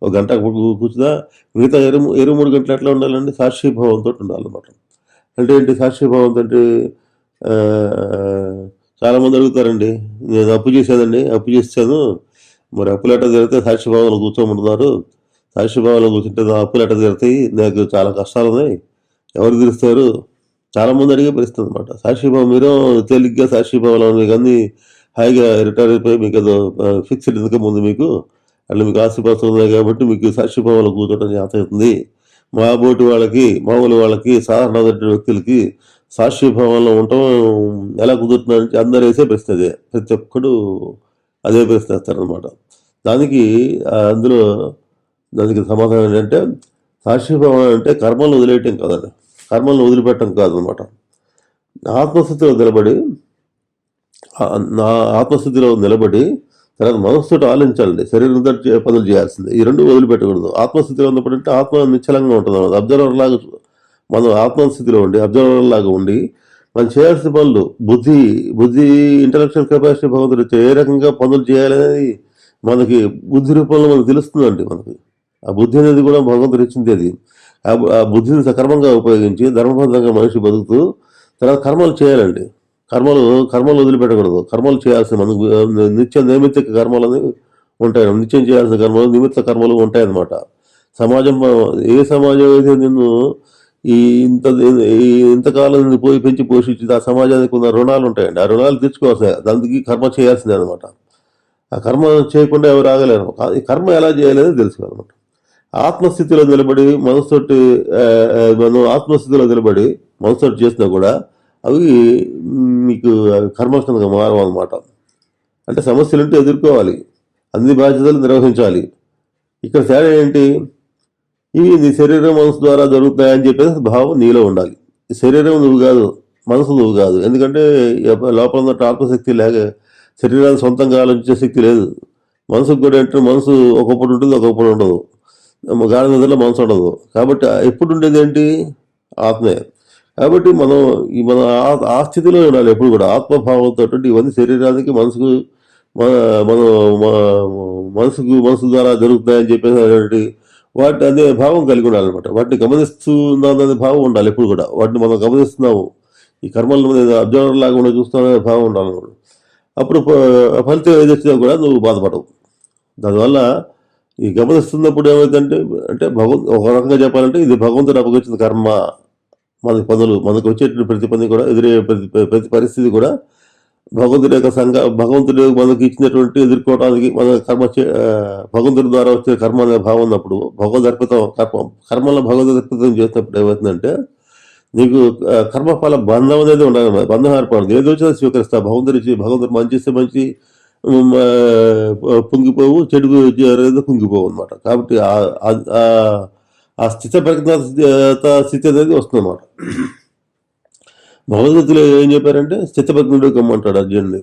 ఒక గంట కూర్చున్నా మిగతా 23 గంటలు ఎట్లా ఉండాలంటే సాక్షిభావంతో ఉండాలన్నమాట. అంటే ఏంటి సాక్షిభావంతో అంటే, చాలామంది అడుగుతారండి, నేను అప్పు చేశాను, మరి అప్పులు ఎట్లా జరిగితే సాక్షిభావంలో కూర్చోమంటున్నారు, సాక్షిభావంలో కూర్చుంటే నా అప్పులు ఎట్లా జరుగుతాయి, నాకు చాలా కష్టాలు ఉన్నాయి, ఎవరు తీరుస్తారు, చాలామంది అడిగే పరిస్థితి అనమాట. సాక్షిభావం మీరు తేలిగ్గా సాక్షిభావంలో మీకు అన్ని హాయిగా రిటైర్ అయిపోయి మీకు ఏదో ఫిక్స్డ్ ఇన్కమ్ ఉంది మీకు, అట్లా మీకు ఆస్తిపాస్తులు ఉన్నాయి కాబట్టి మీకు సాక్షిభావంలో కూర్చోవడం చేత అవుతుంది. మా బోటి వాళ్ళకి, మామూలు వాళ్ళకి, సాధారణ వ్యక్తులకి సాక్షిభావంలో ఉండటం ఎలా కుదురుతుందంటే అందరూ వేసే ప్రశ్న అదే. ప్రతి ఒక్కడు అదే ప్రశ్న వేస్తారనమాట. దానికి అందులో దానికి సమాధానం ఏంటంటే, సాక్షిభావం అంటే కర్మలను వదిలేయటం కాదండి, కర్మలను వదిలిపెట్టడం కాదనమాట. ఆత్మస్థితిలో నిలబడి నా ఆత్మస్థితిలో నిలబడి తర్వాత మనసుతో ఆలోచించాలండి. శరీరంతో పనులు చేయాల్సిందే. ఈ రెండు వదిలిపెట్టకూడదు. ఆత్మస్థితిలో ఉన్నప్పుడు అంటే ఆత్మ నిశ్చలంగా ఉంటుంది అన్నమాట. అబ్జర్వర్ లాగా మనం ఆత్మస్థితిలో ఉండి అబ్జర్వర్ లాగా ఉండి మనం చేయాల్సిన పనులు బుద్ధి ఇంటలెక్చువల్ కెపాసిటీ భగవంతుడు ఏ రకంగా పనులు చేయాలనేది మనకి బుద్ధి రూపంలో మనకు తెలుస్తుందండి. మనకి ఆ బుద్ధి అనేది కూడా భగవంతుడు ఇచ్చింది. అది ఆ బుద్ధిని సక్రమంగా ఉపయోగించి ధర్మబద్ధంగా మనిషి బతుకుతూ తర్వాత కర్మలు చేయాలండి. కర్మలు వదిలిపెట్టకూడదు. కర్మలు చేయాల్సిన మనకు నిత్య నైమిత్తిక కర్మలని ఉంటాయి. నిత్యం చేయాల్సిన కర్మలు, నిమిత్త కర్మలు ఉంటాయన్నమాట. ఏ సమాజం అయితే నిన్ను ఇంతకాలం నిన్ను పోయి పెంచి పోషించింది, ఆ సమాజానికి ఉన్న రుణాలు ఉంటాయండి. ఆ రుణాలు తీర్చుకోవాల్సిందే. దానికి కర్మ చేయాల్సిందే అనమాట. ఆ కర్మ చేయకుండా ఎవరు ఆగలేరు. ఈ కర్మ ఎలా చేయాలనేది తెలుసుకోవాలన్నమాట. ఆత్మస్థితిలో నిలబడి మనసుతోటి మనం ఆత్మస్థితిలో నిలబడి మనసుతోటి చేసినా కూడా అవి మీకు కర్మస్థంగా మారవన్నమాట. అంటే సమస్యలుంటే ఎదుర్కోవాలి, అన్ని బాధ్యతలు నిర్వహించాలి. ఇక్కడ తేడా ఏంటి? ఇవి నీ శరీరం మనసు ద్వారా జరుగుతాయని చెప్పేసి భావం నీలో ఉండాలి. శరీరం నువ్వు కాదు, మనసు నువ్వు కాదు. ఎందుకంటే లోపల ఉన్న ఆత్మశక్తి లేక శరీరాన్ని సొంతంగా ఆలోచించే శక్తి లేదు. మనసుకు కూడా ఏంటంటే మనసు ఒకప్పుడు ఉంటుంది, ఒకప్పుడు ఉండదు. గాలి నిద్రలో మనసు ఉండదు. కాబట్టి ఎప్పుడు ఉండేది ఏంటి? ఆత్మే. కాబట్టి మన ఆ స్థితిలో ఉండాలి ఎప్పుడు కూడా. ఆత్మభావంతో ఇవన్నీ శరీరానికి మనసుకు మనసు ద్వారా జరుగుతాయని చెప్పేసి వాటిని అదే భావం కలిగి ఉండాలన్నమాట. వాటిని గమనిస్తున్నాననే భావం ఉండాలి ఎప్పుడు కూడా. వాటిని మనం గమనిస్తున్నాము, ఈ కర్మలను అబ్జర్వర్ లాగా ఉండే చూస్తున్నానే భావం ఉండాలన్నమాట. అప్పుడు ఫలితం ఏది వచ్చినా కూడా నువ్వు బాధపడవు. దానివల్ల ఈ గమనిస్తున్నప్పుడు ఏమైందంటే ఒక రకంగా చెప్పాలంటే ఇది భగవంతుడు అప్పగించిన కర్మ. మనకి పనులు, మనకు వచ్చేటువంటి ప్రతి పని కూడా, ఎదురయ్యే ప్రతి పరిస్థితి కూడా భగవంతుడు మనకి ఇచ్చినటువంటి ఎదుర్కోవడానికి మన భగవంతుడి ద్వారా వచ్చే కర్మ అనే భావం ఉన్నప్పుడు కర్మలో భగవదర్పితం చేసినప్పుడు ఏమవుతుందంటే నీకు కర్మఫల బంధం అనేది ఉండాలి. బంధం ఏర్పడదు. ఏదో వచ్చినా స్వీకరిస్తా. భగవంతుడు మంచి ఇస్తే మంచి పొంగిపోవు, చెడు పొంగిపోవు అనమాట. కాబట్టి ఆ స్థితి స్థితి అనేది వస్తుంది అన్నమాట. భగవద్గీతలో ఏం చెప్పారంటే స్థితప్రజ్ఞుడు కమ్మంటాడు అర్జునుడిని.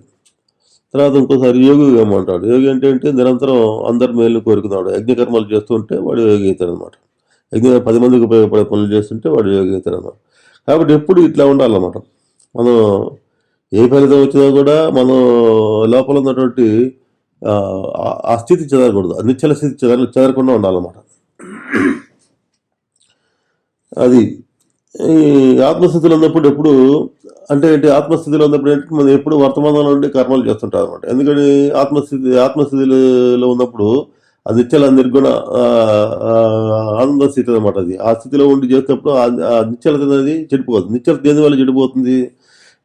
తర్వాత ఇంకోసారి యోగి కమ్మంటాడు. యోగి అంటే నిరంతరం అందరి మేలు కోరుకున్నాడు. యజ్ఞకర్మలు చేస్తుంటే వాడు యోగి అవుతాడు అనమాట. 10 మందికి ఉపయోగపడే పనులు చేస్తుంటే వాడు యోగి అవుతాడు అనమాట. కాబట్టి ఎప్పుడు ఇట్లా ఉండాలన్నమాట. మనం ఏ ఫలితం వచ్చినా కూడా మనం లోపల ఉన్నటువంటి ఆ స్థితి చెదరకూడదు. నిశ్చల స్థితి చెదరకుండా ఉండాలన్నమాట. అది ఈ ఆత్మస్థితిలో ఉన్నప్పుడు ఎప్పుడు ఆత్మస్థితిలో ఉన్నప్పుడు ఏంటంటే మనం ఎప్పుడు వర్తమానంలో ఉండి కర్మలు చేస్తుంటాం అనమాట. ఎందుకని ఆత్మస్థితిలో ఉన్నప్పుడు అది నిశ్చల నిర్గుణ ఆనంద స్థితి అనమాట. అది ఆ స్థితిలో ఉండి చేసినప్పుడు ఆ నిశ్చలత అనేది చెడిపోతుంది. నిశ్చలత దేని వల్ల చెడిపోతుంది?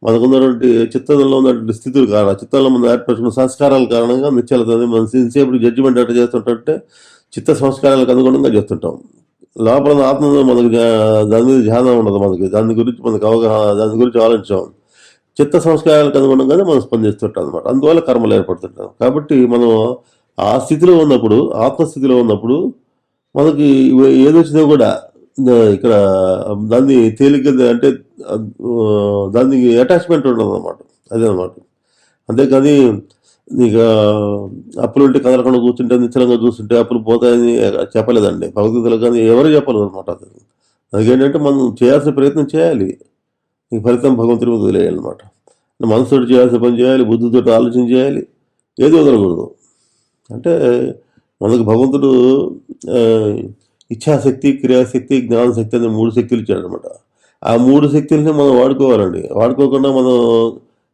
మనకున్నటువంటి చిత్తంలో ఉన్నటువంటి స్థితులు కారణం, చిత్తంలో మనం ఏర్పరచుకున్న సంస్కారాల కారణంగా నిశ్చలత అనేది మనం సేపు జడ్జిమెంట్ ఎట్లా చేస్తుంటే చిత్త సంస్కారాలకు అనుగుణంగా చేస్తుంటాం. లోపల ఆత్మలో మనకు దాని మీద ధ్యానం ఉండదు. దాని గురించి ఆలోచించాం. చిత్త సంస్కారాలకు అనుగుణంగానే మనం స్పందిస్తుంటాం అనమాట. అందువల్ల కర్మలు ఏర్పడుతుంటాం. కాబట్టి మనం ఆ స్థితిలో ఉన్నప్పుడు, ఆత్మస్థితిలో ఉన్నప్పుడు మనకి ఏదొచ్చినా కూడా ఇక్కడ దాన్ని తేలిక అంటే దానికి అటాచ్మెంట్ ఉండదు అనమాట. అదే అనమాట. అంతేకాని నీకు అప్పులుంటే కదలకుండా కూర్చుంటే, నిశ్చలంగా చూస్తుంటే అప్పులు పోతాయని చెప్పలేదండి భగవద్గీతలో. కానీ ఎవరు చెప్పలేదు అనమాట. అందుకేంటంటే మనం చేయాల్సిన ప్రయత్నం చేయాలి. నీకు ఫలితం భగవంతుడి మీద వదిలేయాలన్నమాట. మనసుతో చేయాల్సిన పని చేయాలి, బుద్ధితో ఆలోచన చేయాలి, ఏది వదలకూడదు. అంటే మనకు భగవంతుడు ఇచ్ఛాశక్తి, క్రియాశక్తి, జ్ఞానశక్తి అనే 3 శక్తులు ఇచ్చాడు అనమాట. ఆ 3 శక్తుల్ని మనం వాడుకోవాలండి. వాడుకోకుండా మనం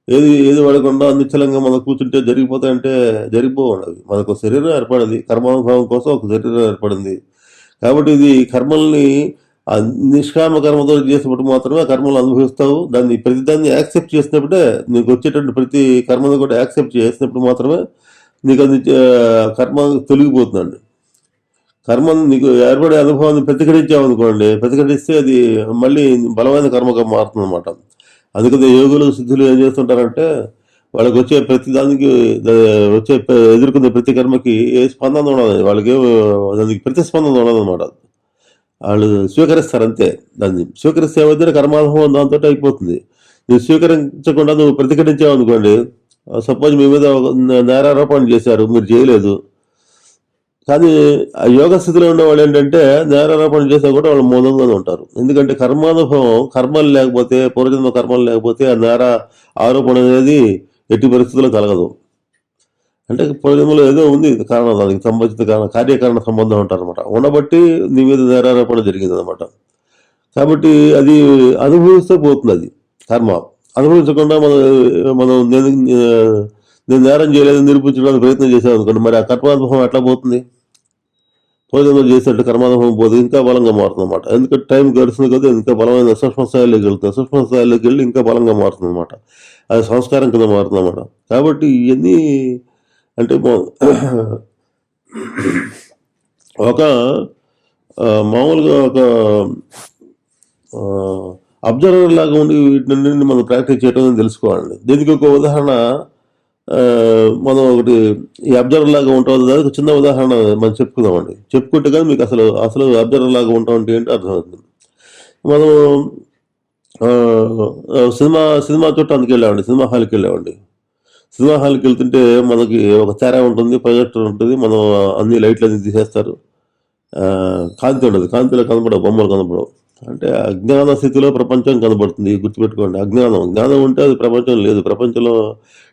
ఏది వాడకుండా నిశ్చలంగా మనం కూర్చుంటే జరిగిపోతాయంటే జరిగిపోవండి. అవి మనకు శరీరం ఏర్పడింది, కర్మానుభవం కోసం ఒక శరీరం ఏర్పడింది. కాబట్టి ఇది కర్మల్ని ఆ నిష్కామ కర్మతో చేసినప్పుడు మాత్రమే ఆ కర్మలు అనుభవిస్తావు. ప్రతిదాన్ని యాక్సెప్ట్ చేసినప్పుడే నీకు వచ్చేటువంటి ప్రతి కర్మను కూడా యాక్సెప్ట్ చేసినప్పుడు మాత్రమే నీకు అది కర్మ తొలగిపోతుందండి. కర్మను నీకు ఏర్పడే అనుభవాన్ని ప్రతిఘటించామనుకోండి, ప్రతిఘటిస్తే అది మళ్ళీ బలమైన కర్మగా మారుతుంది అనమాట. అందుకని యోగులు సిద్ధులు ఏం చేస్తుంటారంటే వాళ్ళకి వచ్చే ప్రతి దానికి ఎదుర్కొనే ప్రతి కర్మకి ఏ స్పందన ఉండదు, వాళ్ళకి దానికి ప్రతిస్పందన ఉండదు అనమాట. వాళ్ళు స్వీకరిస్తారు అంతే. దాన్ని స్వీకరిస్తే ఏమైతే కర్మానుభవం దాంతో అయిపోతుంది. నువ్వు స్వీకరించకుండా నువ్వు ప్రతిఘటించావు అనుకోండి, సపోజ్ మీ మీద నేరారోపణ చేశారు, మీరు చేయలేదు, కానీ ఆ యోగ స్థితిలో ఉండే వాళ్ళు ఏంటంటే నేరారోపణ చేసినా కూడా వాళ్ళు మౌనంగానే ఉంటారు. ఎందుకంటే కర్మానుభవం, కర్మలు లేకపోతే, పూర్వజన్మ కర్మలు లేకపోతే ఆ నేర ఆరోపణ అనేది ఎట్టి పరిస్థితుల్లో కలగదు. అంటే పూర్వజన్మలో ఏదో ఉంది కారణం, దానికి సంబంధించిన కారణం, కార్యకారణ సంబంధం ఉంటారు అనమాట. ఉండబట్టి నీ మీద నేరారోపణ జరిగింది అనమాట. కాబట్టి అది అనుభవిస్తే పోతుంది. అది కర్మ అనుభవించకుండా మనం నేను నేరం చేయలేదని నిరూపించడానికి ప్రయత్నం చేసాం అనుకోండి, మరి ఆ కర్మానుభవం ఎట్లా పోతుంది? పూర్వజన్మలు చేసినట్టు కర్మానుభవం పోతే ఇంకా బలంగా మారుతుంది అనమాట. ఎందుకంటే టైం గడుస్తుంది కదా, ఇంకా బలమైన సూక్ష్మ స్థాయిలోకి వెళ్తుంది. సూక్ష్మ స్థాయిలోకి వెళ్ళి ఇంకా బలంగా మారుతుంది అనమాట. అది సంస్కారం కింద మారుతుంది అనమాట. కాబట్టి ఇవన్నీ అంటే ఒక మామూలుగా ఒక అబ్జర్వర్ లాగా ఉండి వీటిని మనం ప్రాక్టీస్ చేయడం తెలుసుకోవాలండి. దీనికి ఒక ఉదాహరణ మనం ఒకటి ఈ అబ్జర్వర్ లాగా ఉంటాం, దానికి చిన్న ఉదాహరణ మనం చెప్పుకుందామండి. చెప్పుకుంటే కానీ మీకు అసలు అబ్జర్వర్ లాగా ఉంటాం అంటే ఏంటో అర్థమవుతుంది. మనం సినిమా చూడటానికి వెళ్ళామండి, సినిమా హాల్కి వెళ్ళామండి. సినిమా హాల్కి వెళ్తుంటే మనకి ఒక తెర ఉంటుంది, ప్రొజెక్టర్ ఉంటుంది, మనం అన్ని లైట్లు అన్ని తీసేస్తారు, కాంతి ఉండదు, కాంతిలో కనపడవు, బొమ్మలు కనపడవు. అంటే అజ్ఞాన స్థితిలో ప్రపంచం కనబడుతుంది. జ్ఞానం ఉంటే అది ప్రపంచం లేదు. ప్రపంచంలో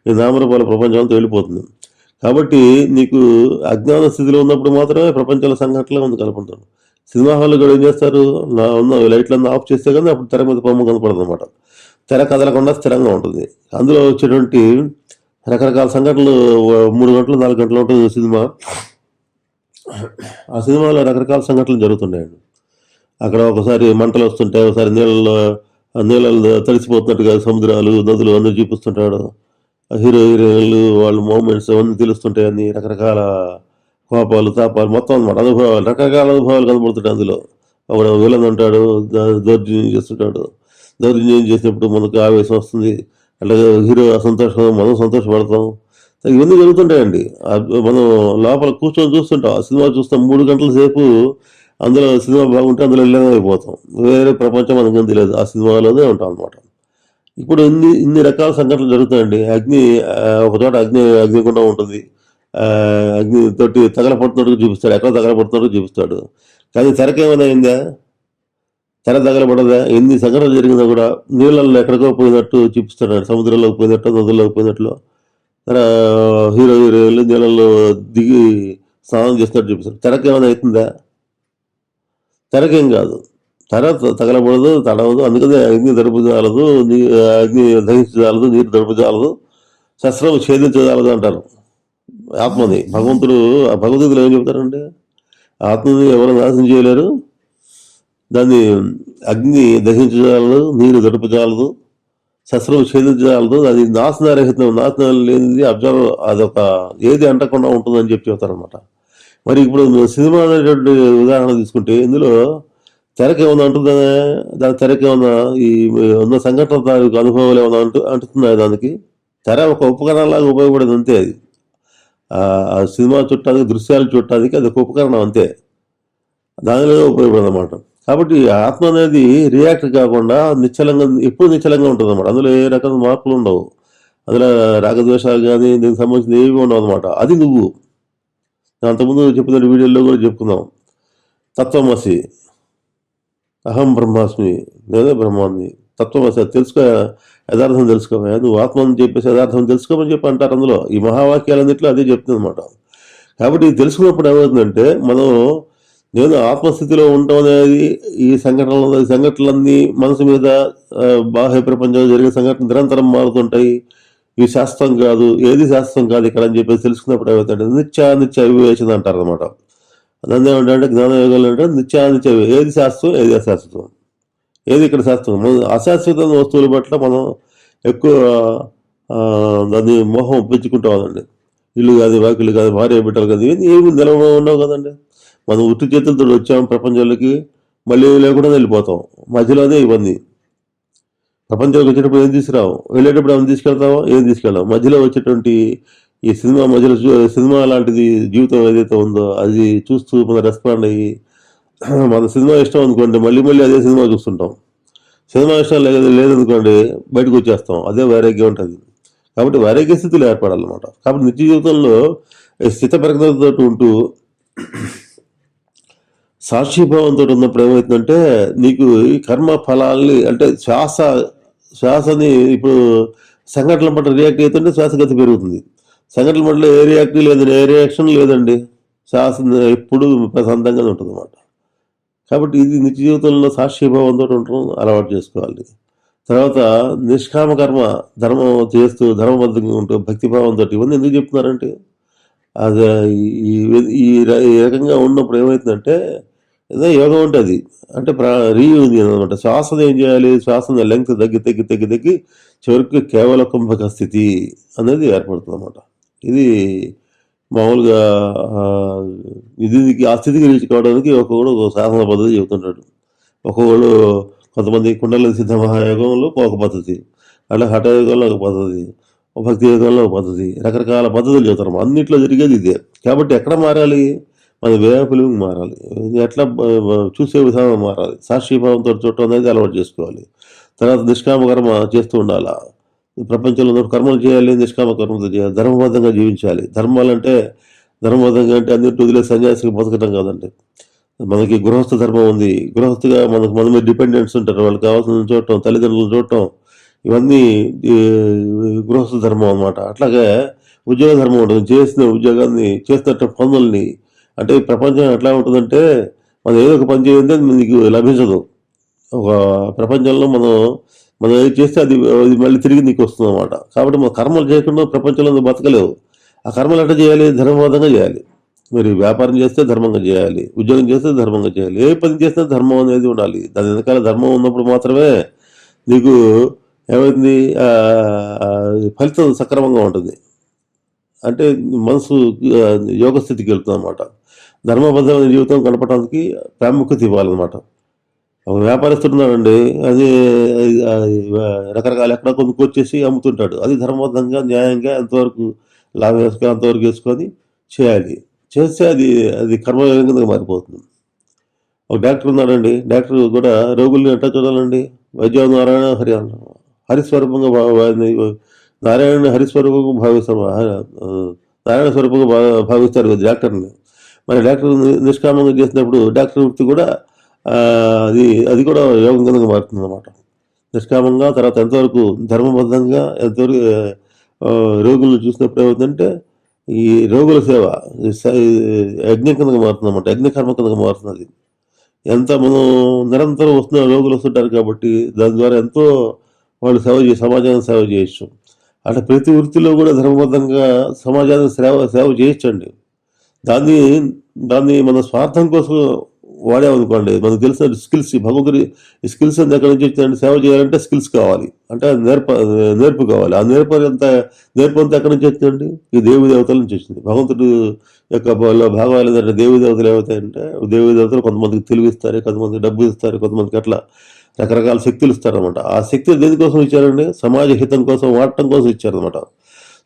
ఈ నామరూపాల ప్రపంచం అంతా వెళ్ళిపోతుంది. కాబట్టి నీకు అజ్ఞాన స్థితిలో ఉన్నప్పుడు మాత్రమే ప్రపంచంలో సంఘటనలు ఉంది కనపడతాడు. సినిమా హాల్లో కూడా ఏం చేస్తారు, ఉన్న లైట్లన్నీ ఆఫ్ చేస్తే కానీ అప్పుడు తెర మీద బొమ్మ కనపడదు అనమాట. తెర కదలకుండా స్థిరంగా ఉంటుంది. అందులో వచ్చేటువంటి రకరకాల సంఘటనలు 3 గంటలు 4 గంటలు ఉంటుంది సినిమా. ఆ సినిమాలో రకరకాల సంఘటనలు జరుగుతున్నాయండి. అక్కడ ఒకసారి మంటలు వస్తుంటాయి, ఒకసారి నీళ్ళలో తడిసిపోతున్నట్టుగా సముద్రాలు, నదులు అన్నీ చూపిస్తుంటాడు. హీరోయిన్లు వాళ్ళ మూమెంట్స్ అవన్నీ తెలుస్తుంటాయి. అన్ని రకరకాల కోపాలు, తాపాలు మొత్తం అనమాట. అనుభవాలు, రకరకాల అనుభవాలు కనబడుతుంటాయి. అందులో ఒకడు విలన్ ఉంటాడు, దౌర్జన్యం చేస్తుంటాడు. దౌర్జన్యం చేసినప్పుడు మనకు ఆవేశం వస్తుంది. అట్లాగే హీరో సంతోషం, మనం సంతోషపడతాం. ఇవన్నీ జరుగుతుంటాయండి. మనం లోపల కూర్చొని చూస్తుంటాం. ఆ సినిమా చూస్తాం 3 గంటల సేపు. అందులో సినిమా బాగుంటే అందులో అయిపోతాం. వేరే ప్రపంచం మనకు తెలియదు, ఆ సినిమాలోనే ఉంటాం అనమాట. ఇప్పుడు ఇన్ని రకాల సంఘటనలు జరుగుతాయండి. ఒకచోట అగ్నిగుండం ఉంటుంది. అగ్ని తోటి తగలపడుతున్నట్టు చూపిస్తాడు, ఎక్కడ తగలపడుతున్నట్టు చూపిస్తాడు. కానీ తెరకేమైనా అయిందా? తెర తగలబడదా? ఎన్ని సంఘటనలు జరిగినా కూడా నీళ్ళల్లో ఎక్కడికో పోయినట్టు చూపిస్తాడు, సముద్రంలోకి పోయినట్టు, నదుల్లోకి పోయినట్లు. హీరోయిన్లు నీళ్ళల్లో దిగి స్నానం చేస్తున్నట్టు చూపిస్తాడు. తెరకేమైనా అవుతుందా? తెరకేం కాదు. తెర తగలబడదు, తడవదు. అందుకనే అగ్ని దడుపుజాలదు, అగ్ని దహించజాలదు, నీరు దడుపుజాలదు, శస్త్రం ఛేదించజాలదు అంటారు ఆత్మని. భగవంతుడు ఏం చెప్తారండి? ఆత్మని ఎవరు నాశనం చేయలేరు, దాన్ని అగ్ని దహించజాలదు, నీరు దడుపుజాలదు, శస్త్రం ఛేదించజాలదు, అది నాశనరహితం, నాశనం లేనిది అబ్జర్వ్, అదొక ఏది అంటకుండా ఉంటుందని చెప్తారనమాట. మరి ఇప్పుడు సినిమా అనేటువంటి ఉదాహరణ తీసుకుంటే ఇందులో తెరకి ఏమన్నా అంటుందా? దాని తెరకి ఏమన్నా ఈ ఉన్న సంఘటన తాలూకు అనుభవాలు ఏమన్నా అంటున్నాయి దానికి? తెర ఒక ఉపకరణంలాగా ఉపయోగపడేది అంతే. అది ఆ సినిమా చూడటానికి, దృశ్యాలు చూడటానికి అది ఒక ఉపకరణం అంతే, దానిలో ఉపయోగపడదు అన్నమాట. కాబట్టి ఆత్మ అనేది రియాక్ట్ కాకుండా ఎప్పుడు నిశ్చలంగా ఉంటుంది అన్నమాట. అందులో ఏ రకమైన మార్పులు ఉండవు. అందులో రాగద్వేషాలు కానీ దీనికి సంబంధించిన ఏవి ఉండవు అనమాట. అది నువ్వు. అంతకుముందు చెప్పిన వీడియోలో కూడా చెప్పుకుందాం. తత్వమసి, అహం బ్రహ్మాస్మి, నేనే బ్రహ్మాన్ని, తత్వమసి. అది తెలుసుకో, యథార్థం తెలుసుకోవా, నువ్వు ఆత్మ అని చెప్పేసి యథార్థం తెలుసుకోమని చెప్పి అంటారు. అందులో ఈ మహావాక్యాలన్నింటిలో అదే చెప్తుంది అనమాట. కాబట్టి ఇది తెలుసుకున్నప్పుడు ఏమవుతుందంటే నేను ఆత్మస్థితిలో ఉండటం అనేది ఈ సంఘటనలన్నీ మనసు మీద, బాహ్య ప్రపంచంలో జరిగే సంఘటనలు నిరంతరం మారుతుంటాయి. ఇవి శాస్త్రం కాదు, ఏది శాస్త్రం కాదు ఇక్కడ అని చెప్పేసి తెలుసుకున్నప్పుడు ఏమవుతుందంటే నిత్య వివేచన అంటారు అనమాట. దాన్ని ఏమంటే జ్ఞాన యోగాలు అంటే నిత్యానిత్య ఏది శాస్త్రం ఏది అశాశ్వతం, ఏది ఇక్కడ శాస్త్రం. అశాశ్వత వస్తువుల పట్ల మనం ఎక్కువ దాన్ని మోహం పెంచుకుంటామండి. ఇల్లు కాదు, వాకిళ్ళు కాదు, భార్య బిడ్డలు కాదు, ఏమి నిలవ ఉండవు కదండి. మనం ఉట్టి చేతులతో వచ్చాం ప్రపంచంలోకి, మళ్ళీ లేకుండా వెళ్ళిపోతాం. మధ్యలోనే ఇవన్నీ ప్రపంచంలోకి వచ్చేటప్పుడు ఏం తీసుకురావు, వెళ్ళేటప్పుడు ఏమైనా తీసుకెళ్తామో ఏం తీసుకెళ్ళాం. మధ్యలో వచ్చేటువంటి ఈ సినిమా మధ్యలో సినిమా లాంటిది జీవితం ఏదైతే ఉందో అది చూస్తూ మన రెస్పాండ్ అయ్యి మన సినిమా ఇష్టం అనుకోండి మళ్ళీ మళ్ళీ అదే సినిమా చూస్తుంటాం. సినిమా ఇష్టం లేదనుకోండి బయటకు వచ్చేస్తాం. అదే వైరాగ్యం ఉంటుంది. కాబట్టి వైరాగ్య స్థితులు ఏర్పడాలన్నమాట. కాబట్టి నిత్య జీవితంలో స్థిత ప్రజ్ఞతతో ఉంటూ సాక్షిభావంతో ఉన్నప్పుడు ఏమవుతుందంటే నీకు ఈ కర్మ ఫలాల్ని అంటే శ్వాసని ఇప్పుడు సంఘటనల పట్ల రియాక్ట్ అవుతుంటే శ్వాసగతి పెరుగుతుంది. సంఘటనల పట్ల ఏ రియాక్ట్ లేదండి, ఏ రియాక్షన్ లేదండి, శ్వాస ఎప్పుడు ప్రశాంతంగానే ఉంటుంది అన్నమాట. కాబట్టి ఇది నిత్య జీవితంలో సాక్షిభావంతో ఉండటం అలవాటు చేసుకోవాలి. తర్వాత నిష్కామ కర్మ, ధర్మం చేస్తూ ధర్మబద్ధంగా ఉంటూ భక్తిభావంతో, ఇవన్నీ ఎందుకు చెప్తున్నారంటే అది ఈ ఈ రకంగా ఉన్నప్పుడు ఏమవుతుందంటే ఏదో యోగం ఉంటుంది అంటే రీయూనియన్ అనమాట. శ్వాసను ఏం చేయాలి, శ్వాసను లెంగ్త్ తగ్గి చివరికి కేవల కుంభక స్థితి అనేది ఏర్పడుతుంది అన్నమాట. ఇది మామూలుగా దీనికి ఆ స్థితికి రీచ్ కావడానికి ఒక్కొక్కడు ఒక సాధన పద్ధతి చెబుతుంటాడు. ఒక్కొక్కడు కొంతమంది కుండల సిద్ధ మహాయోగంలో ఒక పద్ధతి, అట్లా హఠయోగంలో ఒక పద్ధతి, భక్తి యోగంలో ఒక పద్ధతి, రకరకాల పద్ధతులు చెబుతారు. అన్నింటిలో జరిగేది ఇదే. కాబట్టి ఎక్కడ మారాలి, మన వేపులింగ్ మారాలి, ఎట్లా చూసే విధానం మారాలి, సాక్షిభావంతో చూడటం అనేది అలవాటు చేసుకోవాలి. తర్వాత నిష్కామ కర్మ చేస్తూ ఉండాలి. ప్రపంచంలో కర్మలు చేయాలి, నిష్కామ కర్మతో చేయాలి, ధర్మబద్ధంగా జీవించాలి. ధర్మాలంటే ధర్మబద్ధంగా అంటే అన్నింటి వదిలే సన్యాసికి బతకడం కాదండి. మనకి గృహస్థ ధర్మం ఉంది. గృహస్థగా మన మీద డిపెండెంట్స్ ఉంటారు, వాళ్ళకి కావాల్సిన చూడటం, తల్లిదండ్రులను చూడటం, ఇవన్నీ గృహస్థ ధర్మం అన్నమాట. అట్లాగే ఉద్యోగ ధర్మం ఉంటుంది. చేసిన ఉద్యోగాన్ని, చేస్తున్న పనుల్ని, అంటే ప్రపంచం ఎట్లా ఉంటుందంటే మనం ఏదో ఒక పని చేయంటే నీకు లభించదు. ఒక ప్రపంచంలో మనం ఏది చేస్తే అది మళ్ళీ తిరిగి నీకు వస్తుంది అన్నమాట. కాబట్టి మనం కర్మలు చేయకుండా ప్రపంచంలో బతకలేవు. ఆ కర్మలు ఎట్లా చేయాలి, ధర్మబద్ధంగా చేయాలి. మరి వ్యాపారం చేస్తే ధర్మంగా చేయాలి, ఉద్యోగం చేస్తే ధర్మంగా చేయాలి, ఏ పని చేస్తే ధర్మం అనేది ఉండాలి. దాని వెనకాల ధర్మం ఉన్నప్పుడు మాత్రమే నీకు ఏమైంది, ఫలితం సక్రమంగా ఉంటుంది. అంటే మనసు యోగ స్థితికి వెళ్తుంది అన్నమాట. ధర్మబద్ధమైన జీవితం గడపడానికి ప్రాముఖ్యత ఇవ్వాలన్నమాట. ఒక వ్యాపారస్తున్నాడండి, అది రకరకాల ఎక్కడ కొనుక్కొచ్చేసి అమ్ముతుంటాడు. అది ధర్మబద్ధంగా న్యాయంగా ఎంతవరకు లాభం వేసుకొని అంతవరకు వేసుకొని చేయాలి. చేస్తే అది కర్మయోగంగా మారిపోతుంది. ఒక డాక్టర్ ఉన్నాడండి, డాక్టర్ కూడా రోగుల్ని ఎట్లా చూడాలండి, వైద్యం నారాయణ హరిస్వరూపంగా నారాయణ హరిస్వరూపంగా భావిస్తారు, నారాయణ స్వరూపంగా భావిస్తారు డాక్టర్ని. మరి డాక్టర్ నిష్కామంగా చేసినప్పుడు డాక్టర్ వృత్తి కూడా అది కూడా యోగం కింద మారుతుంది అన్నమాట. నిష్కామంగా, తర్వాత ఎంతవరకు ధర్మబద్ధంగా, ఎంతవరకు రోగులను చూసినప్పుడు ఏమవుతుందంటే ఈ రోగుల సేవ యజ్ఞం కిందగా మారుతుంది అన్నమాట. యజ్ఞకర్మ కిందగా మారుతుంది. ఎంత మనం నిరంతరం రోగులు వస్తుంటారు కాబట్టి దాని ద్వారా ఎంతో వాళ్ళు సమాజానికి సేవ చేయొచ్చు. అట్లా ప్రతి వృత్తిలో కూడా ధర్మబద్ధంగా సమాజానికి సేవ చేయొచ్చండి. దాన్ని మన స్వార్థం కోసం వాడామనుకోండి, మనకు తెలిసిన స్కిల్స్, భగవంతుడి స్కిల్స్ అంతా ఎక్కడి నుంచి వచ్చిందంటే, సేవ చేయాలంటే స్కిల్స్ కావాలి, అంటే నేర్పు కావాలి. ఆ నేర్పు అంతా ఎక్కడి నుంచి వచ్చిందండి, ఈ దేవి దేవతల నుంచి వచ్చింది. భగవంతుడు యొక్క భాగాలు ఏంటంటే దేవి దేవతలు ఏమవుతాయంటే, దేవి దేవతలు కొంతమందికి తెలివి ఇస్తారు, కొంతమందికి డబ్బు ఇస్తారు, కొంతమందికి అట్లా రకరకాల శక్తులు ఇస్తారనమాట. ఆ శక్తులు దేనికోసం ఇచ్చారండి, సమాజ హితం కోసం వాడటం కోసం ఇచ్చారనమాట.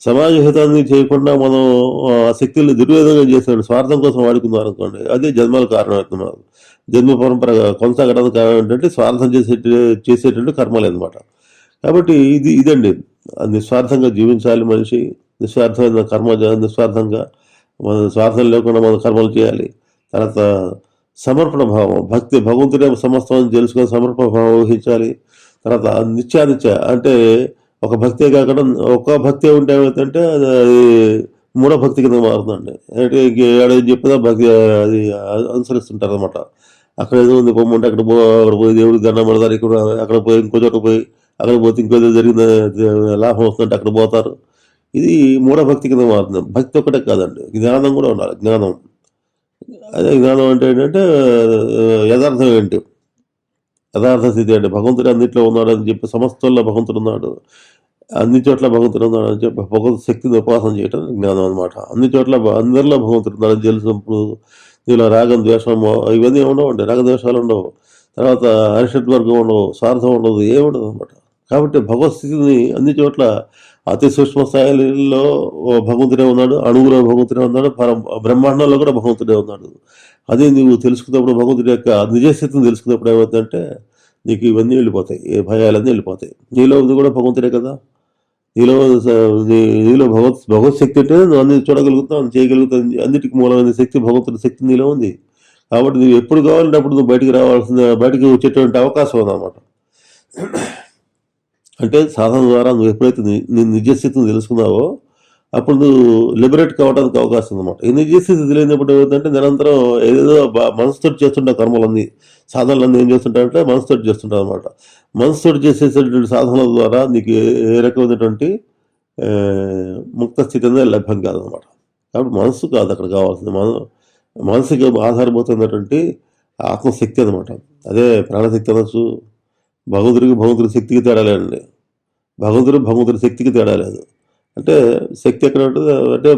సమాజ హితాన్ని చేయకుండా మనం ఆ శక్తుల్ని దుర్వినియోగం చేసేవాడు స్వార్థం కోసం వాడుకున్నారు అనుకోండి, అదే జన్మల కారణం అవుతున్నారు. జన్మ పరంపర కొనసాగడానికి కారణం ఏంటంటే స్వార్థం చేసేటువంటి కర్మలు అనమాట. కాబట్టి ఇదండి, నిస్వార్థంగా జీవించాలి మనిషి. నిస్వార్థమైన నిస్వార్థంగా మన స్వార్థం లేకుండా మనం కర్మలు చేయాలి. తర్వాత సమర్పణ భావం, భక్తి, భగవంతుడే సమస్తం తెలుసుకొని సమర్పణ భావం వహించాలి. తర్వాత నిత్యానిత్య అంటే ఒక భక్తే కాకుండా ఒక భక్తి ఉంటే ఏమవుతుందంటే అది మూఢ భక్తి కింద మారుతుందండి. అంటే ఏడాది చెప్పినా భక్తి అది అనుసరిస్తుంటారు అనమాట. అక్కడ ఏదో ఉంది పొమ్మంటే అక్కడ పోయి దేవుడికి దండం పెడతారు, ఇక్కడ అక్కడ పోయి ఇంకో చోట పోయి అక్కడ పోతే ఇంకో జరిగిన లాభం వస్తుందంటే అక్కడ పోతారు. ఇది మూఢభక్తి కింద మారుతుంది. భక్తి ఒక్కటే కాదండి, జ్ఞానం కూడా ఉండాలి. జ్ఞానం అదే జ్ఞానం అంటే ఏంటంటే యథార్థం ఏంటి, యథార్థ స్థితి అంటే భగవంతుడు అన్నింటిలో ఉన్నాడు అని చెప్పి, సమస్తల్లో భగవంతుడు ఉన్నాడు, అన్ని చోట్ల భగవంతుడు ఉన్నాడు అని చెప్పి భగవంతు శక్తిని ఉపాసన చేయటం జ్ఞానం అనమాట. అన్ని చోట్ల అందరిలో భగవంతుడు ఉన్నాడని తెలిసినప్పుడు నీలో రాగం ద్వేషం ఇవన్నీ ఉండవండి, రాగద్వేషాలు ఉండవు, తర్వాత అరిషద్వర్గం ఉండవు, స్వార్థం ఉండదు, ఏముండదు అనమాట. కాబట్టి భగవత్ స్థితిని అన్ని చోట్ల అతి సూక్ష్మ స్థాయిలో భగవంతుడే ఉన్నాడు, అణువులో భగవంతుడే ఉన్నాడు, బ్రహ్మాండంలో కూడా భగవంతుడే ఉన్నాడు. అది నువ్వు తెలుసుకున్నప్పుడు, భగవంతుడి యొక్క నిజస్థితిని తెలుసుకున్నప్పుడు ఏమవుతుందంటే నీకు ఇవన్నీ వెళ్ళిపోతాయి, ఏ భయాలన్నీ వెళ్ళిపోతాయి. నీలో ఉంది కూడా భగవంతుడే కదా, నీలో నీలో భగవత్ శక్తి అంటే నువ్వు అన్ని చూడగలుగుతావు, అన్ని చేయగలుగుతావు, అన్నిటికీ మూలమైన శక్తి భగవంతుడి శక్తి నీలో ఉంది. కాబట్టి నువ్వు ఎప్పుడు కావాలంటే అప్పుడు నువ్వు బయటికి వచ్చేటువంటి అవకాశం ఉందన్నమాట. అంటే సాధన ద్వారా నువ్వు ఎప్పుడైతే నీ నిజస్థితిని తెలుసుకున్నావో అప్పుడు నువ్వు లిబరేట్ కావడానికి అవకాశం ఉందన్నమాట. ఈ నిజస్థితి తెలియనప్పుడు ఏమిటంటే నిరంతరం ఏదేదో మనసుతో చేస్తుంటావు, కర్మలన్నీ సాధనలన్నీ ఏం చేస్తుంటారంటే మనసుతో చేస్తుంటావు అనమాట. మనసుతో చేసేటటువంటి సాధనల ద్వారా నీకు ఏ రకమైనటువంటి ముక్త స్థితి అనేది లభ్యం కాదనమాట. కాబట్టి మనసు కాదు అక్కడ కావాల్సింది, మనసుకి ఆధారభూతమైనటువంటి ఆత్మశక్తి అనమాట. అదే ప్రాణశక్తి అనొచ్చు. భగవంతుడి శక్తికి తేడా లేదండి, భగవంతుడి శక్తికి తేడా లేదు. అంటే శక్తి ఎక్కడ ఉంటుంది అంటే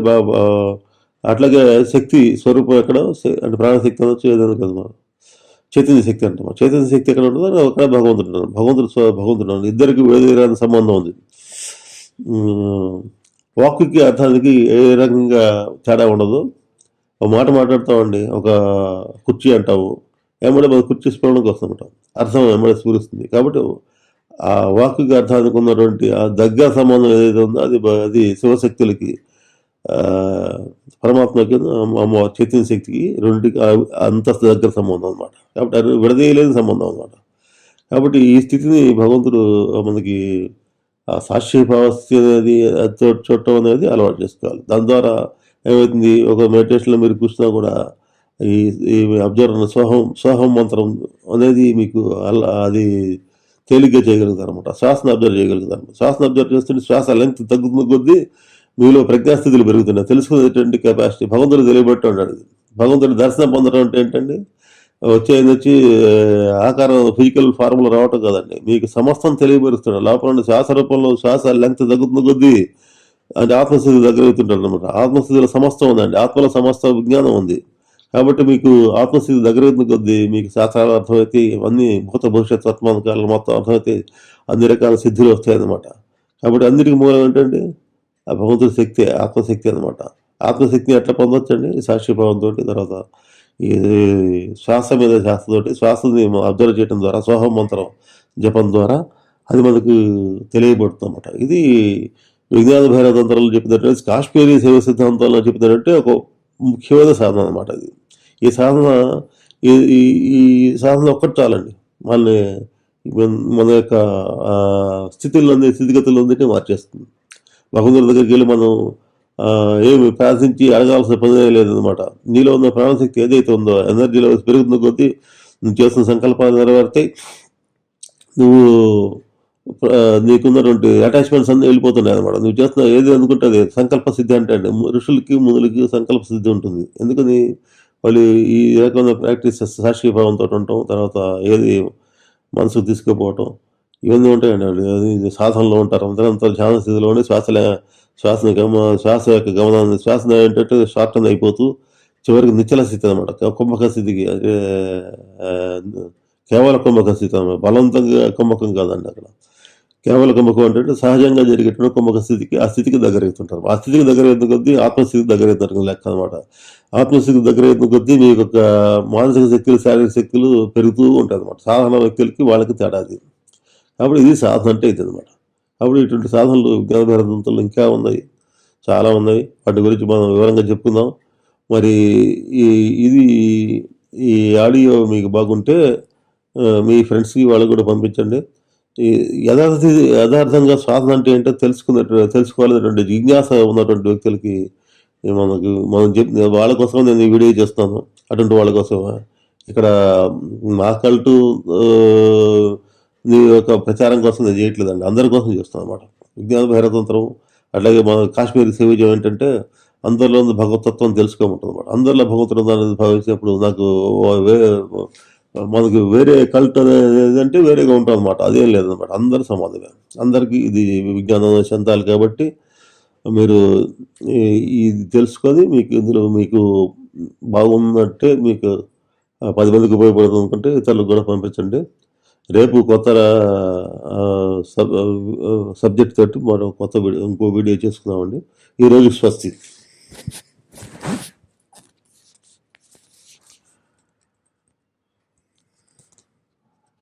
అట్లాగే శక్తి స్వరూపం ఎక్కడ అంటే ప్రాణశక్తి అనొచ్చు, ఏదైనా కదా చైతన్య శక్తి అంటాం. చైతన్య శక్తి ఎక్కడ ఉంటుందో అక్కడ భగవంతుడు ఇద్దరికి వేరేరాని సంబంధం ఉంది. వాక్కి అర్థానికి ఏ రకంగా తేడా ఉండదు. ఒక మాట మాట్లాడతామండి, ఒక కుర్చీ అంటావు, ఏమంటే మన కుర్చీ స్ఫురణకు వస్తుంటాం, అర్థం ఏమంటే స్ఫురిస్తుంది. కాబట్టి ఆ వాక్కి అర్థానికి ఉన్నటువంటి ఆ దగ్గర సంబంధం ఏదైతే ఉందో అది శివశక్తులకి, పరమాత్మకి, చైతన్య శక్తికి రెండుకి అంత దగ్గర సంబంధం అనమాట. కాబట్టి అది విడదీయలేని సంబంధం అనమాట. కాబట్టి ఈ స్థితిని భగవంతుడు మనకి సాక్షిభావస్థ అనేది చూడటం అనేది అలవాటు చేసుకోవాలి. దాని ద్వారా ఏమవుతుంది, ఒక మెడిటేషన్లో మీరు కూర్చున్నా కూడా ఈ అబ్జర్వ్ సోహం మంత్రం అనేది మీకు అది తేలిగ్గా చేయగలుగుతారు అనమాట. శ్వాసను అబ్జర్వ్ చేయగలుగుతారు. శ్వాసను అబ్జర్వ్ చేస్తుంటే శ్వాస లెంగ్త్ తగ్గుతున్న కొద్దీ మీలో ప్రజ్ఞాస్థితులు పెరుగుతున్నాయి, తెలుసుకునేటువంటి కెపాసిటీ భగవంతుడు తెలియబట్టి ఉన్నాడు. భగవంతుడి దర్శనం పొందడం అంటే ఏంటండి, వచ్చి ఆకారం ఫిజికల్ ఫార్ములా రావటం కదండి, మీకు సమస్తం తెలియపరుస్తున్నాడు. లోపల నుండి శ్వాస రూపంలో శ్వాస లెంగ్త్ తగ్గుతున్న కొద్దీ అంటే ఆత్మస్థితి దగ్గర అవుతుంటాడు అనమాట. ఆత్మస్థితిలో సమస్తం ఉందండి, ఆత్మలో సమస్త విజ్ఞానం ఉంది. కాబట్టి మీకు ఆత్మస్థితి దగ్గర అవుతున్న కొద్దీ మీకు శాస్త్రాలు అర్థమైతే, ఇవన్నీ భూత భవిష్యత్ వర్తమానకాలు మొత్తం అర్థమైతే అన్ని రకాల సిద్ధులు వస్తాయన్నమాట. కాబట్టి అన్నిటికీ మూలం ఏంటండి, ఆ భగవంతుడి శక్తి, ఆత్మశక్తి అనమాట. ఆత్మశక్తిని ఎట్లా పొందొచ్చండి, సాక్షిభావంతో, తర్వాత ఈ శ్వాస మీద శ్వాసతోటి, శ్వాసని అబ్జర్వ్ చేయడం ద్వారా, సోహం మంత్రం జపం ద్వారా అది మనకు తెలియబడుతుంది అనమాట. ఇది విజ్ఞాన భైరవ తంత్రాలు చెప్పినట్టు, కాశ్మీరీ శైవ సిద్ధాంతాల్లో చెప్పినట్టే ఒక ముఖ్యమైన సాధన అనమాట. ఇది ఈ సాధన ఈ సాధన ఒక్కటి చాలండి, మళ్ళీ మన యొక్క స్థితిగతులన్నింటినీ మార్చేస్తుంది. భగవంతుడి దగ్గరికి వెళ్ళి మనం ఏమి ప్రార్థించి అడగాల్సిన పని లేదనమాట. నీలో ఉన్న ప్రాణశక్తి ఏదైతే ఉందో, ఎనర్జీ లెవెల్స్ పెరుగుతున్న కొద్దీ నువ్వు చేస్తున్న సంకల్పాలు నెరవేర్తాయి. నువ్వు నీకున్నటువంటి అటాచ్మెంట్స్ అన్నీ వెళ్ళిపోతున్నాయి అనమాట. నువ్వు చేస్తున్న ఏది అనుకుంటుంది సంకల్ప సిద్ధి అంటే ఋషులకి మునులకి సంకల్ప సిద్ధి ఉంటుంది. ఎందుకని వాళ్ళు ఈ రకమైన ప్రాక్టీసెస్ సాక్షిభావంతో ఉండటం, తర్వాత ఏది మనసుకు తీసుకుపోవటం, ఇవన్నీ ఉంటాయండి. అది సాధనలో ఉంటారు, అంతా ధ్యాన స్థితిలోనే శ్వాస యొక్క గమనాన్ని, శ్వాస ఏంటంటే షార్ట్ అయిపోతూ చివరికి నిశ్చల స్థితి అనమాట. కుంభక స్థితికి అంటే కేవల కుంభక స్థితి అనమాట, బలవంతంగా కుంభకం కాదండి. అక్కడ కేవల కుంభకం అంటే సహజంగా జరిగేటువంటి కుంభక స్థితికి, ఆ స్థితికి దగ్గర అవుతుంటారు. ఆ స్థితికి దగ్గర అవుతున్న కొద్దీ ఆత్మస్థితికి దగ్గర అవుతారు లెక్క అనమాట. ఆత్మస్థితికి దగ్గర అవుతున్న కొద్దీ మీ యొక్క మానసిక శక్తులు, శారీరక శక్తులు పెరుగుతూ ఉంటాయి అనమాట. సాధారణ వ్యక్తులకి వాళ్ళకి తేడాది. కాబట్టి ఇది సాధన అంటే ఇది అనమాట. కాబట్టి ఇటువంటి సాధనలు విజ్ఞాన భైరవంతులు ఇంకా ఉన్నాయి, చాలా ఉన్నాయి. వాటి గురించి మనం వివరంగా చెప్పుకుందాం. మరి ఈ ఆడియో మీకు బాగుంటే మీ ఫ్రెండ్స్కి వాళ్ళకి కూడా పంపించండి. ఈ యథార్థంగా సాధన అంటే ఏంటో తెలుసుకోవాలనేటువంటి జిజ్ఞాస ఉన్నటువంటి వ్యక్తులకి మనం వాళ్ళ కోసం నేను ఈ వీడియో చేస్తాను. అటువంటి వాళ్ళ కోసం ఇక్కడ మా కల్టు నీ యొక్క ప్రచారం కోసం నేను చేయట్లేదండి, అందరి కోసం చేస్తాను అనమాట. విజ్ఞాన భైరవతంత్రం అట్లాగే మన కాశ్మీరీ శైవిజం ఏంటంటే అందరిలో ఉంది భగవతత్వం తెలుసుకోమంటుంది అనమాట. అందరిలో భగవంతుడు అనేది భావించినప్పుడు నాకు మనకి వేరే కల్ట్ అనేది అంటే వేరేగా ఉంటుంది అనమాట. అదేం లేదనమాట. అందరూ సమానమే. అందరికీ ఇది విజ్ఞానం చెందాలి కాబట్టి మీరు ఇది తెలుసుకొని మీకు ఇందులో మీకు బాగుందంటే మీకు 10 మందికి ఉపయోగపడుతుంది అనుకుంటే ఇతరులకు కూడా పంపించండి. రేపు కొత్త సబ్జెక్ట్ తోటి మరో కొత్త ఇంకో వీడియో చేసుకుందామండి. ఈరోజు స్వస్తి.